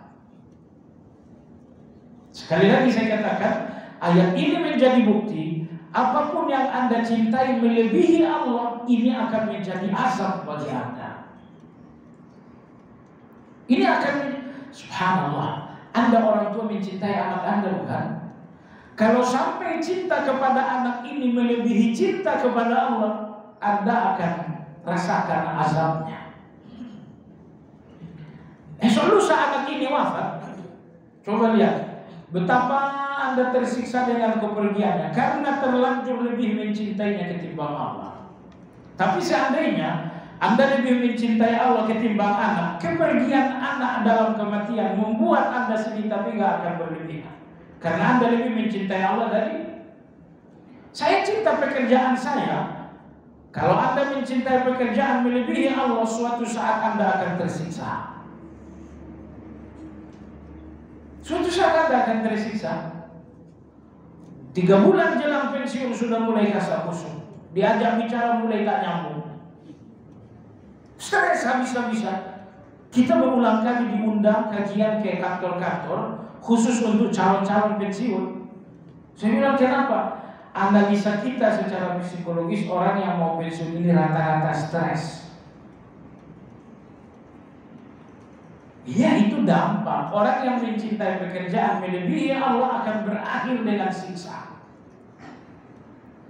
Sekali lagi saya katakan, ayat ini menjadi bukti apapun yang Anda cintai melebihi Allah, ini akan menjadi azab bagi Anda. Ini akan, subhanallah, Anda orang tua mencintai anak Anda, bukan? Kalau sampai cinta kepada anak ini melebihi cinta kepada Allah, Anda akan rasakan azabnya. Lusa anak ini wafat, coba lihat betapa Anda tersiksa dengan kepergiannya karena terlanjur lebih mencintainya ketimbang Allah. Tapi seandainya Anda lebih mencintai Allah ketimbang anak, kepergian anak dalam kematian membuat Anda sedih tapi gak akan berlebihan. Karena Anda lebih mencintai Allah dari saya cinta pekerjaan saya. Kalau Anda mencintai pekerjaan melebihi Allah, suatu saat Anda akan tersiksa. Suatu saat Anda akan tersiksa. 3 bulan jelang pensiun sudah mulai kasar kusut. Diajak bicara mulai tak nyambung. Stres habis-habisan. Kita berulang kali diundang kajian ke kantor-kantor khusus untuk calon-calon pensiun. Saya bilang, kenapa? Analisa kita secara psikologis, orang yang mau pensiun ini rata-rata stres. Iya, itu dampak. Orang yang mencintai pekerjaan melebihi Allah akan berakhir dengan siksa.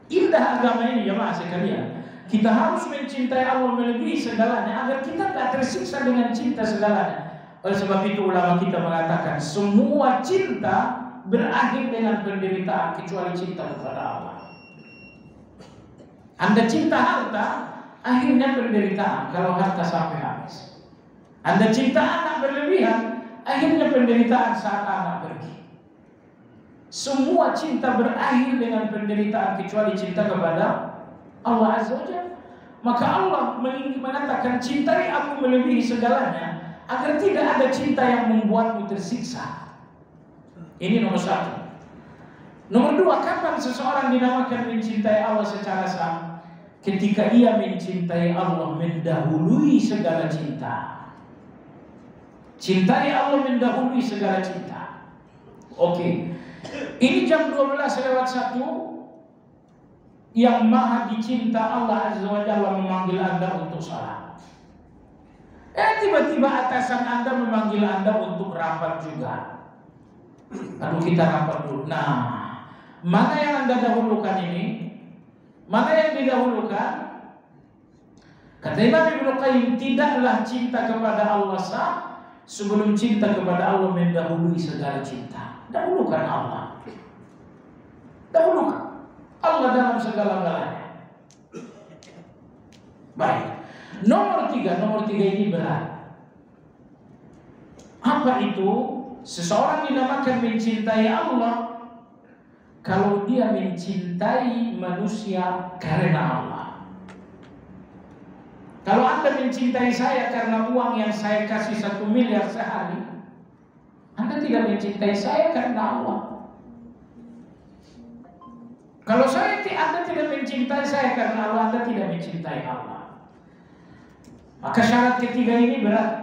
Indah agama ini, jemaah sekalian. Kita harus mencintai Allah melebihi segalanya agar kita tidak tersiksa dengan cinta segalanya. Oleh sebab itu ulama kita mengatakan semua cinta berakhir dengan penderitaan kecuali cinta kepada Allah. Anda cinta harta, akhirnya penderitaan kalau harta sampai habis. Anda cinta anak berlebihan, akhirnya penderitaan saat anak pergi. Semua cinta berakhir dengan penderitaan kecuali cinta kepada Allah Azza wa Jalla. Maka Allah mengatakan, cintai aku melebihi segalanya, agar tidak ada cinta yang membuatmu tersiksa. Ini nomor satu. Nomor dua, kapan seseorang dinamakan mencintai Allah secara sah? Ketika ia mencintai Allah mendahului segala cinta. Cintai Allah mendahului segala cinta. Oke. Ini jam 12:01 yang maha dicinta Allah Azza wa Jalla memanggil Anda untuk salat. Tiba-tiba atasan Anda memanggil Anda untuk rapat juga. Lalu kita rapat dulu. Nah, mana yang Anda dahulukan ini? Mana yang didahulukan? Kata Imam Ibnu Qayyim, tidaklah cinta kepada Allah sah sebelum cinta kepada Allah mendahului segala cinta. Dahulukan Allah. Dahulukan Allah dalam segala-galanya. Baik. Nomor tiga ini berat. Apa itu? Seseorang dinamakan mencintai Allah kalau dia mencintai manusia karena Allah. Kalau Anda mencintai saya karena uang yang saya kasih 1 miliar sehari, Anda tidak mencintai saya karena Allah. Kalau Anda tidak mencintai saya karena Allah, Anda tidak mencintai Allah. Maka syarat ketiga ini berat.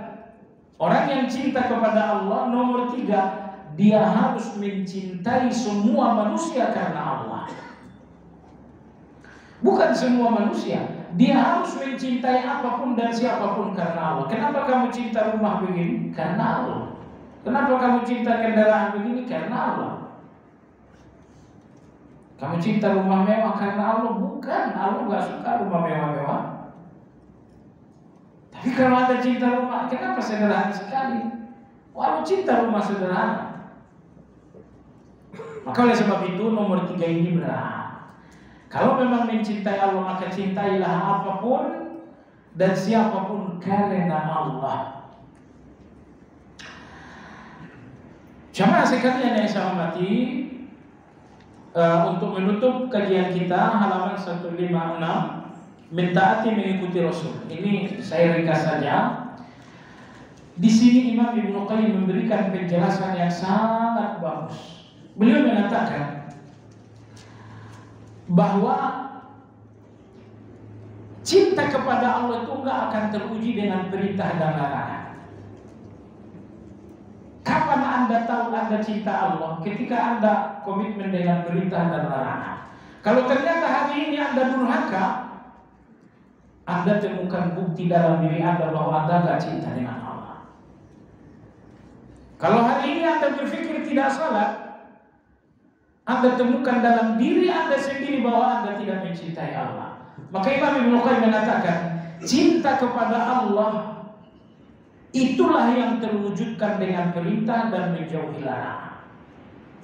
Orang yang cinta kepada Allah, nomor 3, dia harus mencintai semua manusia karena Allah. Bukan semua manusia, dia harus mencintai apapun dan siapapun karena Allah. Kenapa kamu cinta rumah begini? Karena Allah. Kenapa kamu cinta kendaraan begini? Karena Allah. Kamu cinta rumah mewah karena Allah? Bukan, Allah gak suka rumah mewah-mewah. Tapi kalau Anda cinta rumah, kenapa sederhana sekali? Allah cinta rumah sederhana. Maka oleh sebab itu nomor 3 ini berat. Kalau memang mencintai Allah, maka cintailah apapun dan siapapun karena Allah. Jamaah sekalian yang saya hormati, untuk menutup kajian kita halaman 156, mentaati mengikuti Rasul. Ini saya ringkas saja. Di sini Imam Ibnu Qayyim memberikan penjelasan yang sangat bagus. Beliau mengatakan bahwa cinta kepada Allah itu enggak akan teruji dengan perintah dan larangan. Kapan Anda tahu Anda cinta Allah? Ketika Anda komitmen dengan perintah dan larangan. Kalau ternyata hari ini Anda durhaka, Anda temukan bukti dalam diri Anda bahwa Anda tidak cinta dengan Allah. Kalau hari ini Anda berpikir tidak salat, Anda temukan dalam diri Anda sendiri bahwa Anda tidak mencintai Allah. Maka Imam Ibnu Qayyim mengatakan, cinta kepada Allah itulah yang terwujudkan dengan perintah dan menjauhi larangan.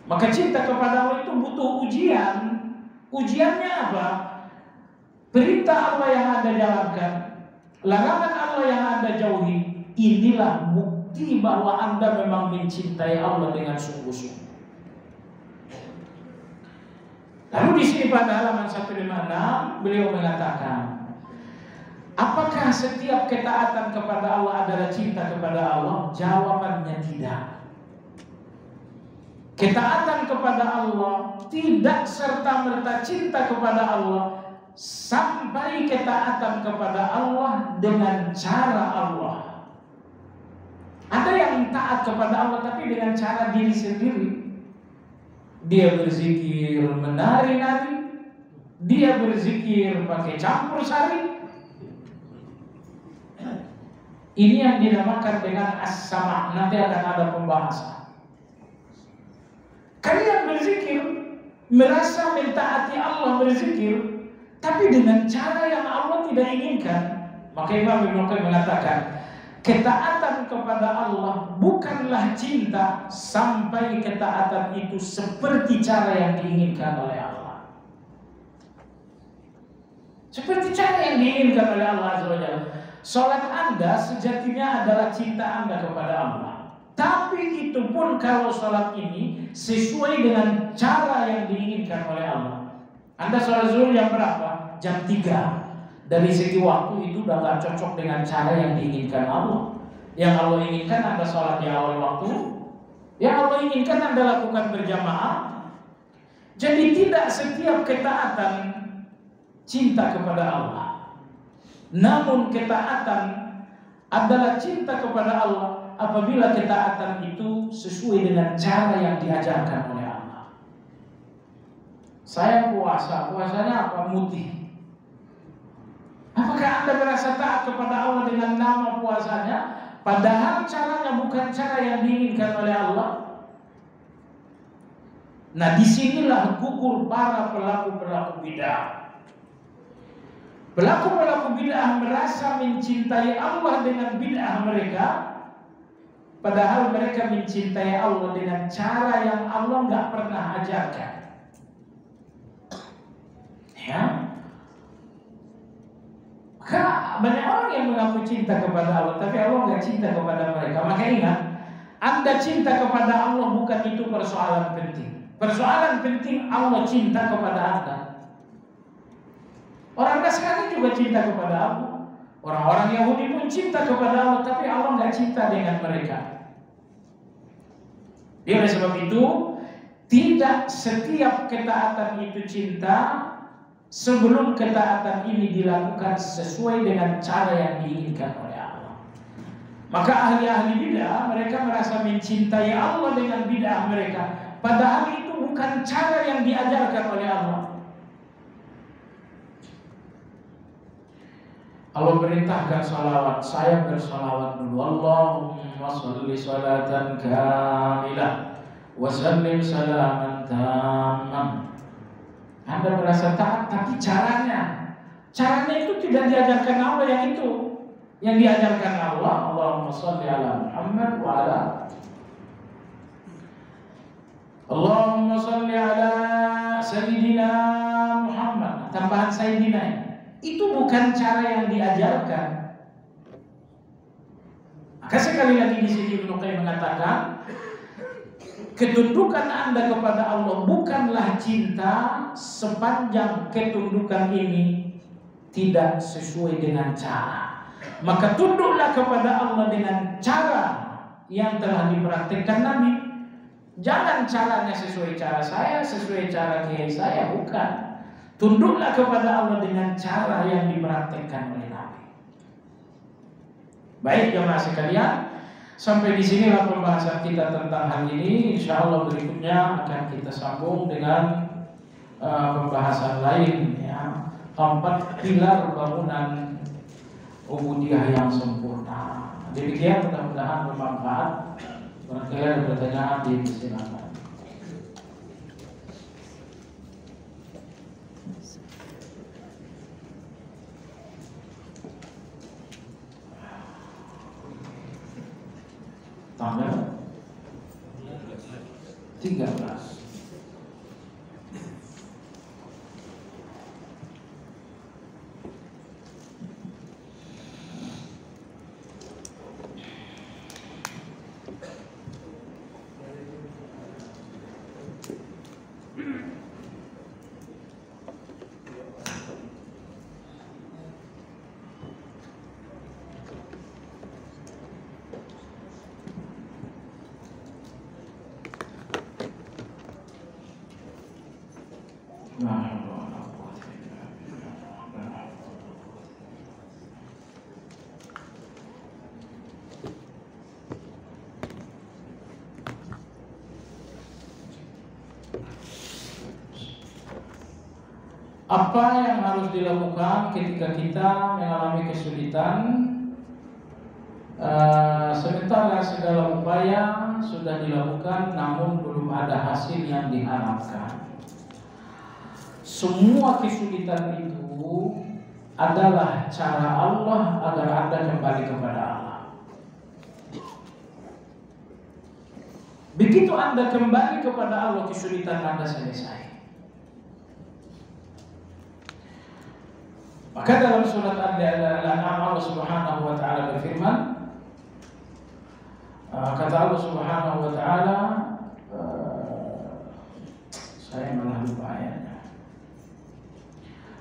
Maka cinta kepada Allah itu butuh ujian. Ujiannya apa? Perintah Allah yang Anda jalankan, larangan Allah yang Anda jauhi. Inilah bukti bahwa Anda memang mencintai Allah dengan sungguh-sungguh. Lalu di sini pada halaman 156 beliau mengatakan, apakah setiap ketaatan kepada Allah adalah cinta kepada Allah? Jawabannya tidak. Ketaatan kepada Allah tidak serta-merta cinta kepada Allah sampai ketaatan kepada Allah dengan cara Allah. Ada yang taat kepada Allah tapi dengan cara diri sendiri. Dia berzikir menari-nari, dia berzikir pakai campur sari. Ini yang dinamakan dengan as-sama'. Nanti akan ada pembahasan. Kalian berzikir, merasa mentaati Allah berzikir, tapi dengan cara yang Allah tidak inginkan. Maka Imam Ibnu Qayyim mengatakan, ketaatan kepada Allah bukanlah cinta sampai ketaatan itu seperti cara yang diinginkan oleh Allah. Seperti cara yang diinginkan oleh Allah Azza wa Jalla. Salat Anda sejatinya adalah cinta Anda kepada Allah. Tapi itu pun kalau salat ini sesuai dengan cara yang diinginkan oleh Allah. Anda salat zuhur jam berapa? Jam 3. Dari segi waktu itu udah gak cocok dengan cara yang diinginkan Allah. Yang Allah inginkan Anda salat di awal waktu. Yang Allah inginkan Anda lakukan berjamaah. Jadi tidak setiap ketaatan cinta kepada Allah. Namun ketaatan adalah cinta kepada Allah apabila ketaatan itu sesuai dengan cara yang diajarkan oleh Allah. Saya puasa, puasanya apa? Mutih. Apakah Anda merasa taat kepada Allah dengan nama puasanya, padahal caranya bukan cara yang diinginkan oleh Allah? Nah, disinilah gugur para pelaku-pelaku bid'ah. Pelaku-pelaku bid'ah merasa mencintai Allah dengan bid'ah mereka, padahal mereka mencintai Allah dengan cara yang Allah nggak pernah ajarkan. Ya, maka banyak orang yang mengaku cinta kepada Allah, tapi Allah nggak cinta kepada mereka. Maka ingat, Anda cinta kepada Allah bukan itu persoalan penting. Persoalan penting Allah cinta kepada Anda. Orang Nasrani juga cinta kepada Allah. Orang-orang Yahudi pun cinta kepada Allah, tapi Allah nggak cinta dengan mereka. Oleh sebab itu, tidak setiap ketaatan itu cinta sebelum ketaatan ini dilakukan sesuai dengan cara yang diinginkan oleh Allah. Maka ahli-ahli bid'ah mereka merasa mencintai Allah dengan bid'ah mereka, padahal itu bukan cara yang diajarkan oleh Allah. Allah perintahkan salawat, saya bersalawat dulu. Allahumma sholli salatan kamilah wa sallim salaman tamman. Anda merasa taat, tapi caranya itu tidak diajarkan Allah yang itu. Yang diajarkan Allah, Allahumma sholli ala Muhammad wa ala Allahumma sholli ala Sayyidina Muhammad. Tambahan Sayyidina itu bukan cara yang diajarkan. Maka sekali lagi di sini Ibnu Qayyim mengatakan, ketundukan Anda kepada Allah bukanlah cinta sepanjang ketundukan ini tidak sesuai dengan cara. Maka tunduklah kepada Allah dengan cara yang telah dipraktikkan Nabi. Jangan caranya sesuai cara saya, sesuai cara kiai saya, bukan. Tunduklah kepada Allah dengan cara yang dipraktikkan oleh Nabi. Baik jemaah sekalian, sampai di sinilah pembahasan kita tentang hal ini. Insya Allah berikutnya akan kita sambung dengan pembahasan lain, ya. 4 pilar bangunan ubudiyah yang sempurna. Demikian, mudah-mudahan bermanfaat. Barangkali ada pertanyaan, dipersilakan. Tanggal 13. Apa yang harus dilakukan ketika kita mengalami kesulitan? Sementara segala upaya sudah dilakukan, namun belum ada hasil yang diharapkan. Semua kesulitan itu adalah cara Allah agar Anda kembali kepada Allah. Begitu Anda kembali kepada Allah, kesulitan Anda selesai. Maka dalam surat Al-An'am Allah Subhanahu wa taala berfirman, kata Allah Subhanahu wa taala, saya malah lupa ayatnya.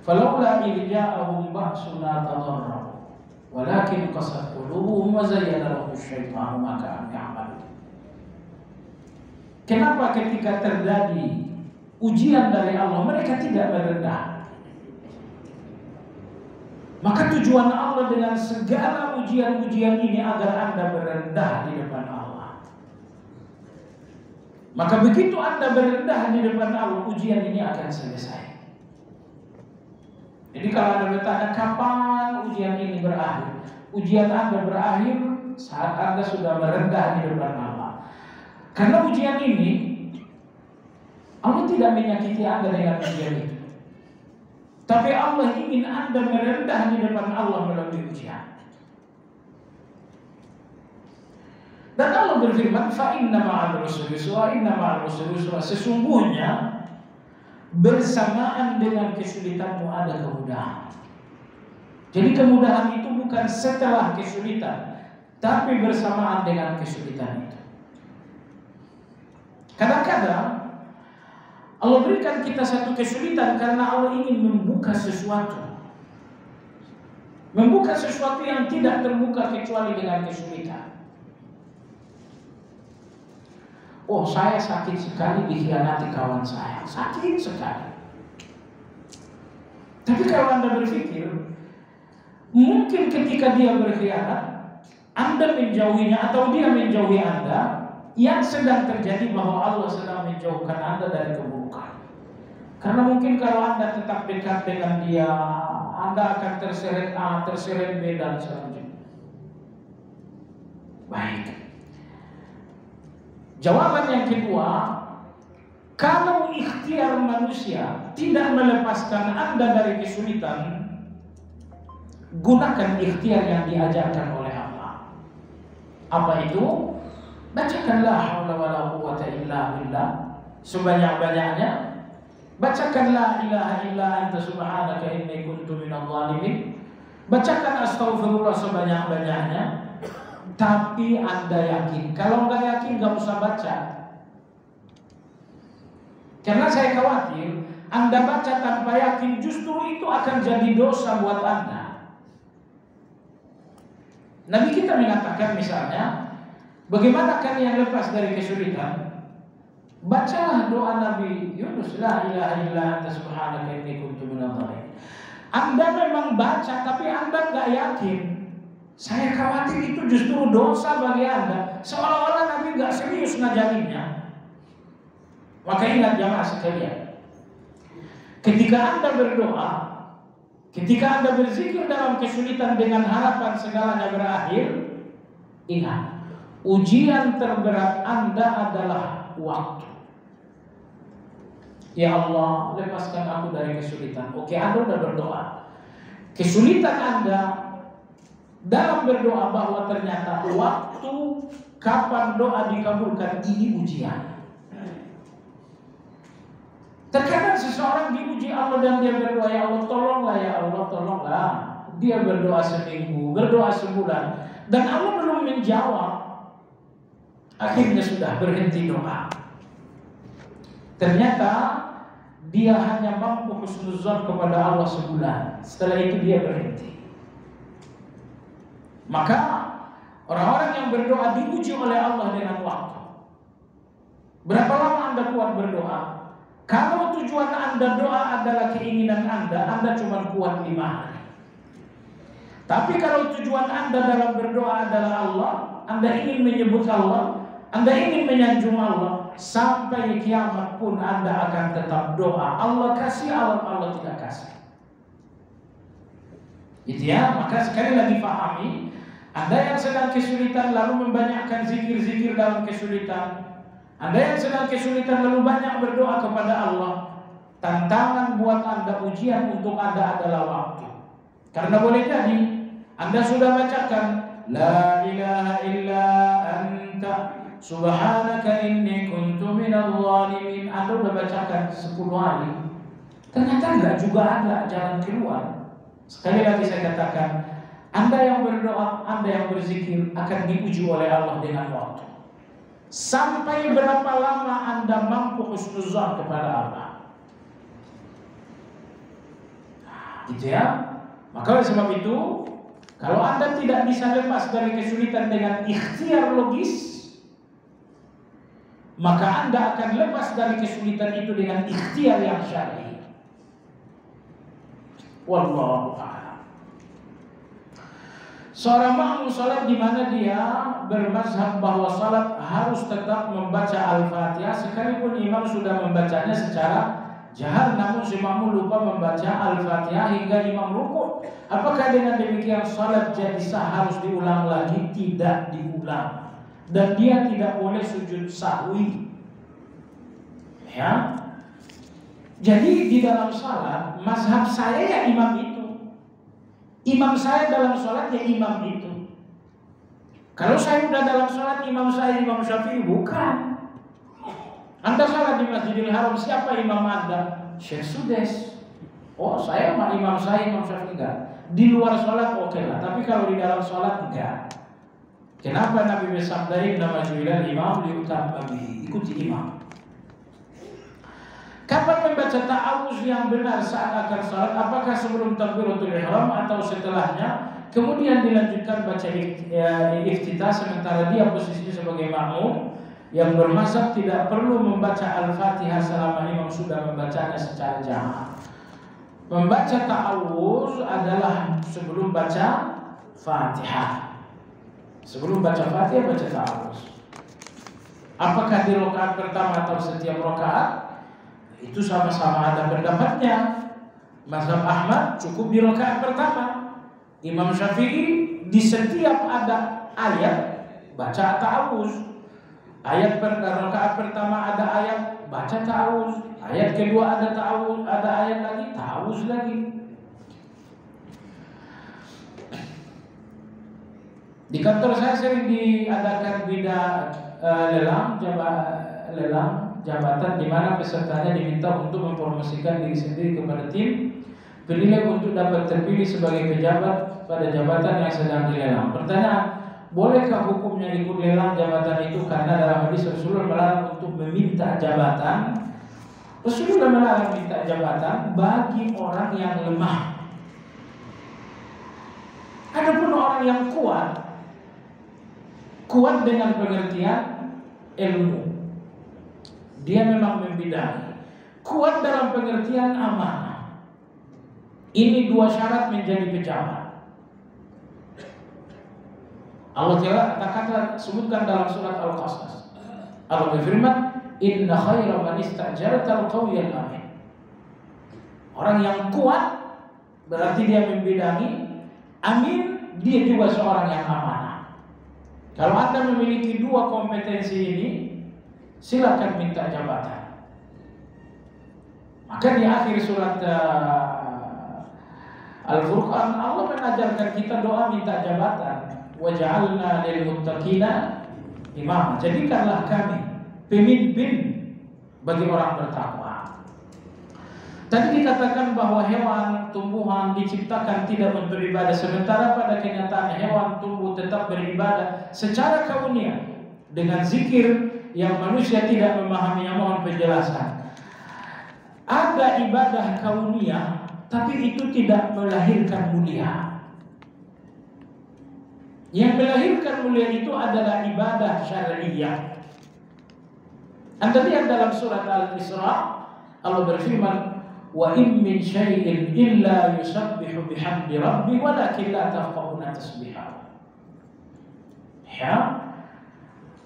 Falaula idh ja'ahum ba'suna tadarru walakin qasat qulubuhum wa zayyana lahum asy-syaitanu ma kanu ya'malun. Kenapa ketika terjadi ujian dari Allah mereka tidak merendah? Maka tujuan Allah dengan segala ujian-ujian ini agar Anda merendah di depan Allah. Maka begitu Anda merendah di depan Allah, ujian ini akan selesai. Jadi kalau Anda bertanya kapan ujian ini berakhir, ujian Anda berakhir saat Anda sudah merendah di depan Allah. Karena ujian ini Allah tidak menyakiti Anda dengan ujian itu, tapi Allah ingin Anda merendah di depan Allah melalui ujian. Dan Allah berfirman, fa inna ma'al usri yusra, inna ma'al usri yusra. Sesungguhnya bersamaan dengan kesulitanmu ada kemudahan. Jadi kemudahan itu bukan setelah kesulitan, tapi bersamaan dengan kesulitan itu. Kadang-kadang Allah berikan kita satu kesulitan karena Allah ingin membuka sesuatu. Membuka sesuatu yang tidak terbuka kecuali dengan kesulitan. Oh, saya sakit sekali dikhianati kawan saya. Sakit sekali. Tapi kalau Anda berpikir, mungkin ketika dia berkhianat, Anda menjauhinya atau dia menjauhi Anda, yang sedang terjadi bahwa Allah sedang menjauhkan Anda dari keburukan. Karena mungkin kalau Anda tetap dekat dengan dia, Anda akan terseret A, terseret B, dan selanjutnya. Baik. Jawaban yang kedua, kalau ikhtiar manusia tidak melepaskan Anda dari kesulitan, gunakan ikhtiar yang diajarkan oleh Allah. Apa itu? Bacakan la haula wala quwwata illa billah sebanyak-banyaknya. Bacakan la ilaha illa anta subhanaka inni kuntu minadh dhalimin. Bacakan astaghfirullah sebanyak-banyaknya. Tapi Anda yakin. Kalau nggak yakin nggak usah baca. Karena saya khawatir Anda baca tanpa yakin justru itu akan jadi dosa buat Anda. Nabi kita mengatakan misalnya, bagaimana kan yang lepas dari kesulitan? Bacalah doa Nabi Yunus, la ilaha illa anta subhanaka inni kuntu minadh dhalimin. Anda memang baca tapi Anda nggak yakin. Saya khawatir itu justru dosa bagi Anda. Seolah-olah Nabi nggak serius ngajarinnya. Maka ingat jamaah sekalian, ketika Anda berdoa, ketika Anda berzikir dalam kesulitan dengan harapan segalanya berakhir, ingat, ujian terberat Anda adalah waktu. Ya Allah, lepaskan aku dari kesulitan. Oke, Anda sudah berdoa. Kesulitan Anda dalam berdoa bahwa ternyata waktu kapan doa dikabulkan ini ujian. Terkadang seseorang diuji Allah dan dia berdoa, ya Allah tolonglah, ya Allah tolonglah. Dia berdoa seminggu, berdoa sebulan, dan Allah belum menjawab. Akhirnya sudah berhenti doa. Ternyata dia hanya mampu husnuzon kepada Allah sebulan. Setelah itu dia berhenti. Maka orang-orang yang berdoa diuji oleh Allah dengan waktu. Berapa lama Anda kuat berdoa? Kalau tujuan Anda doa adalah keinginan Anda cuma kuat 5 hari. Tapi kalau tujuan Anda dalam berdoa adalah Allah, Anda ingin menyebut Allah, Anda ingin menyanjung Allah, sampai kiamat pun Anda akan tetap doa. Allah kasih, Allah tidak kasih. Itu ya, maka sekali lagi pahami, Anda yang sedang kesulitan lalu membanyakkan zikir-zikir dalam kesulitan, Anda yang sedang kesulitan lalu banyak berdoa kepada Allah, tantangan buat Anda, ujian untuk Anda adalah waktu. Karena boleh jadi Anda sudah bacakan la ilaha illa anta subhanaka inni kuntu minadh dhalimin. Anda sudah bacakan 10 hari, ternyata enggak juga ada jalan keluar. Sekali lagi saya katakan, Anda yang berdoa, Anda yang berzikir akan diuji oleh Allah dengan waktu. Sampai berapa lama Anda mampu husnuzan kepada Allah. Gitu ya. Maka oleh sebab itu, kalau Anda tidak bisa lepas dari kesulitan dengan ikhtiar logis, maka Anda akan lepas dari kesulitan itu dengan ikhtiar yang syar'i. Wallahu a'lam. Seorang makmum salat di mana dia bermazhab bahwa salat harus tetap membaca Al-Fatihah sekalipun imam sudah membacanya secara jahar, namun si makmum lupa membaca Al-Fatihah hingga imam rukuk. Apakah dengan demikian salat jadi sah harus diulang lagi? Tidak diulang. Dan dia tidak boleh sujud sahwi. Ya. Jadi di dalam salat mazhab saya ya imam itu. Imam saya dalam salat ya imam itu. Kalau saya udah dalam salat imam saya Imam Syafi'i, bukan. Anda salat di Masjidil Haram, siapa imam Anda? Syekh Sudes. Oh, saya mah imam saya Imam Syafi'i enggak. Di luar salat oke lah, tapi kalau di dalam salat enggak. Kenapa Nabi bersabda nama juilal imam liutamma bihi, ikuti imam. Kapan membaca ta'awuz yang benar saat akan salat? Apakah sebelum takbiratul ihram atau setelahnya? Kemudian dilanjutkan baca iftitah sementara dia posisinya sebagai makmum yang bermazhab tidak perlu membaca Al-Fatihah selama imam sudah membacanya secara jamaah. Membaca ta'awuz adalah sebelum baca Fatihah. Sebelum baca Fatihah baca ta'awuz. Apakah di rakaat pertama atau setiap rakaat? Itu sama-sama ada pendapatnya. Mazhab Ahmad cukup di rakaat pertama. Imam Syafi'i di setiap ada ayat baca ta'awuz. Ayat rakaat pertama ada ayat baca ta'awuz. Ayat kedua ada ta'awuz, ada ayat lagi ta'awuz lagi. Di kantor saya sering diadakan lelang jabatan di mana pesertanya diminta untuk mempromosikan diri sendiri kepada tim penilai untuk dapat terpilih sebagai pejabat pada jabatan yang sedang dilelang. Pertanyaan, bolehkah hukumnya ikut lelang jabatan itu? Karena dalam hadis Rasulullah melarang untuk meminta jabatan. Rasulullah melarang minta jabatan bagi orang yang lemah. Adapun orang yang kuat dengan pengertian ilmu. Dia memang membidangi. Kuat dalam pengertian amanah. Ini dua syarat menjadi pejabat. Allah Ta'ala sebutkan dalam surat Al-Qasas. Allah berfirman, "Inna khaira man istajarta al-qawiyyul amin." Orang yang kuat berarti dia membidangi, amin, dia juga seorang yang amanah. Kalau Anda memiliki dua kompetensi ini, silakan minta jabatan. Maka di akhir surat Al-Furqan Allah mengajarkan kita doa minta jabatan. Waj'alna lil muttaqina imam. Jadikanlah kami pemimpin bagi orang bertakwa. Tadi dikatakan bahwa hewan, tumbuhan diciptakan tidak untuk ibadah, sementara pada kenyataan hewan tumbuh tetap beribadah secara kauniyah dengan zikir yang manusia tidak memahaminya. Mohon penjelasan. Ada ibadah kauniyah, tapi itu tidak melahirkan mulia. Yang melahirkan mulia itu adalah ibadah syar'iyah. Anda lihat dalam surat Al-Isra, Allah berfirman, "Wa in min syai'in illa yusabbihu bihamdi rabbi walakin la tafqahuna tasbihahu." Ya.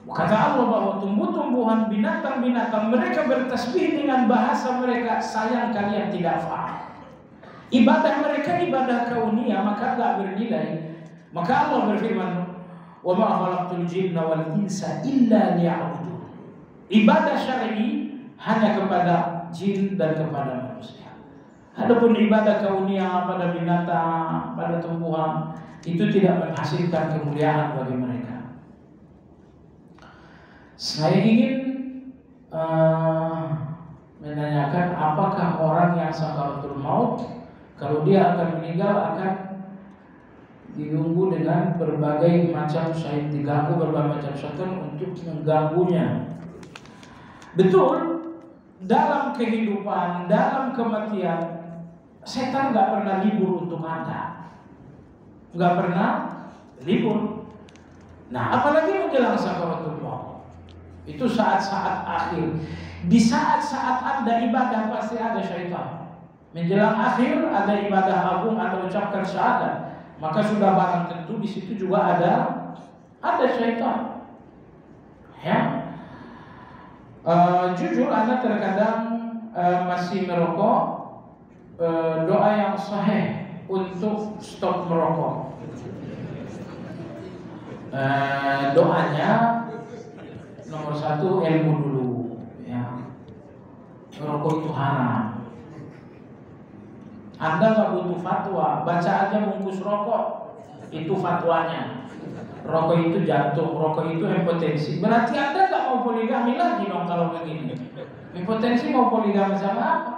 Kata Allah bahwa tumbuh-tumbuhan, binatang-binatang mereka bertasbih dengan bahasa mereka, sayang kalian tidak faham. Ibadah mereka ibadah kauniyah, maka enggak bernilai. Maka Allah berfirman, "Wa ma khalaqtul jinna wal insa illa liya'budun." Ibadah syar'i hanya kepada jin dan kepada manusia. Adapun ibadah kauniyah pada binatang, pada tumbuhan, itu tidak menghasilkan kemuliaan bagi mereka. Saya ingin menanyakan, apakah orang yang sakaratul maut Kalau dia akan meninggal akan diganggu dengan berbagai macam syaitan, diganggu berbagai macam syaitan untuk mengganggunya. Betul, dalam kehidupan, dalam kematian, setan nggak pernah libur untuk Anda, nggak pernah libur. Nah, apalagi menjelang sakaratul maut, itu saat-saat akhir. Di saat-saat Anda ibadah pasti ada syaitan. Menjelang akhir ada ibadah agung, Anda ucapkan syahadat, maka sudah barang tentu di situ juga ada syaitan. Ya, jujur Anda terkadang masih merokok. Doa yang sahih untuk stop merokok. Doanya nomor satu, ilmu dulu. Ya, merokok itu haram. Anda nggak butuh fatwa, baca aja bungkus rokok, itu fatwanya. Rokok itu jantung, rokok itu impotensi. Berarti Anda nggak mau poligami lagi dong kalau begini. Impotensi mau poligami sama apa?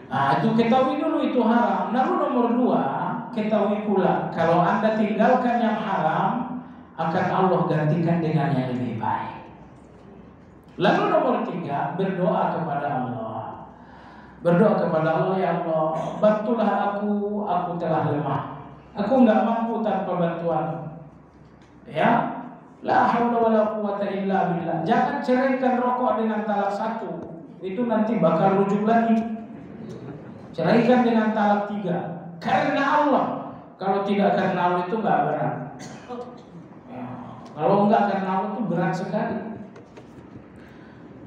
Nah, itu ketahui dulu itu haram. Lalu nomor dua, ketahui pula kalau Anda tinggalkan yang haram, akan Allah gantikan dengan yang lebih baik. Lalu nomor tiga, berdoa kepada Allah. Berdoa kepada Allah, ya Allah, bantulah aku telah lemah. Aku nggak mampu tanpa bantuan. Ya, la haula wala quwata illa billah. Jangan ceraikan rokok dengan talak satu, itu nanti bakal rujuk lagi. Ceraikan dengan talak 3 karena Allah. Kalau tidak karena Allah itu nggak berat. Ya, kalau nggak karena Allah itu berat sekali.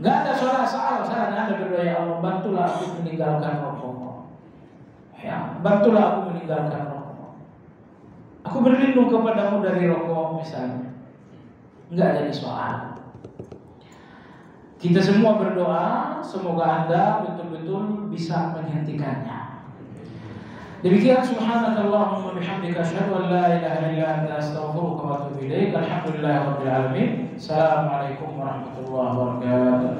Nggak ada soal Anda berdoa, ya Allah, bantulah aku meninggalkan rokok. Ya, bantulah aku meninggalkan rokok. Aku berlindung kepadamu dari rokok misalnya. Nggak jadi soal. Kita semua berdoa, semoga Anda betul-betul bisa menghentikannya. Demikian, subhanakallahumma bihamdika asyhadu an la ilaha illa anta astaghfiruka wa atubu ilaik. Alhamdulillahirabbil alamin. Assalamualaikum warahmatullahi wabarakatuh.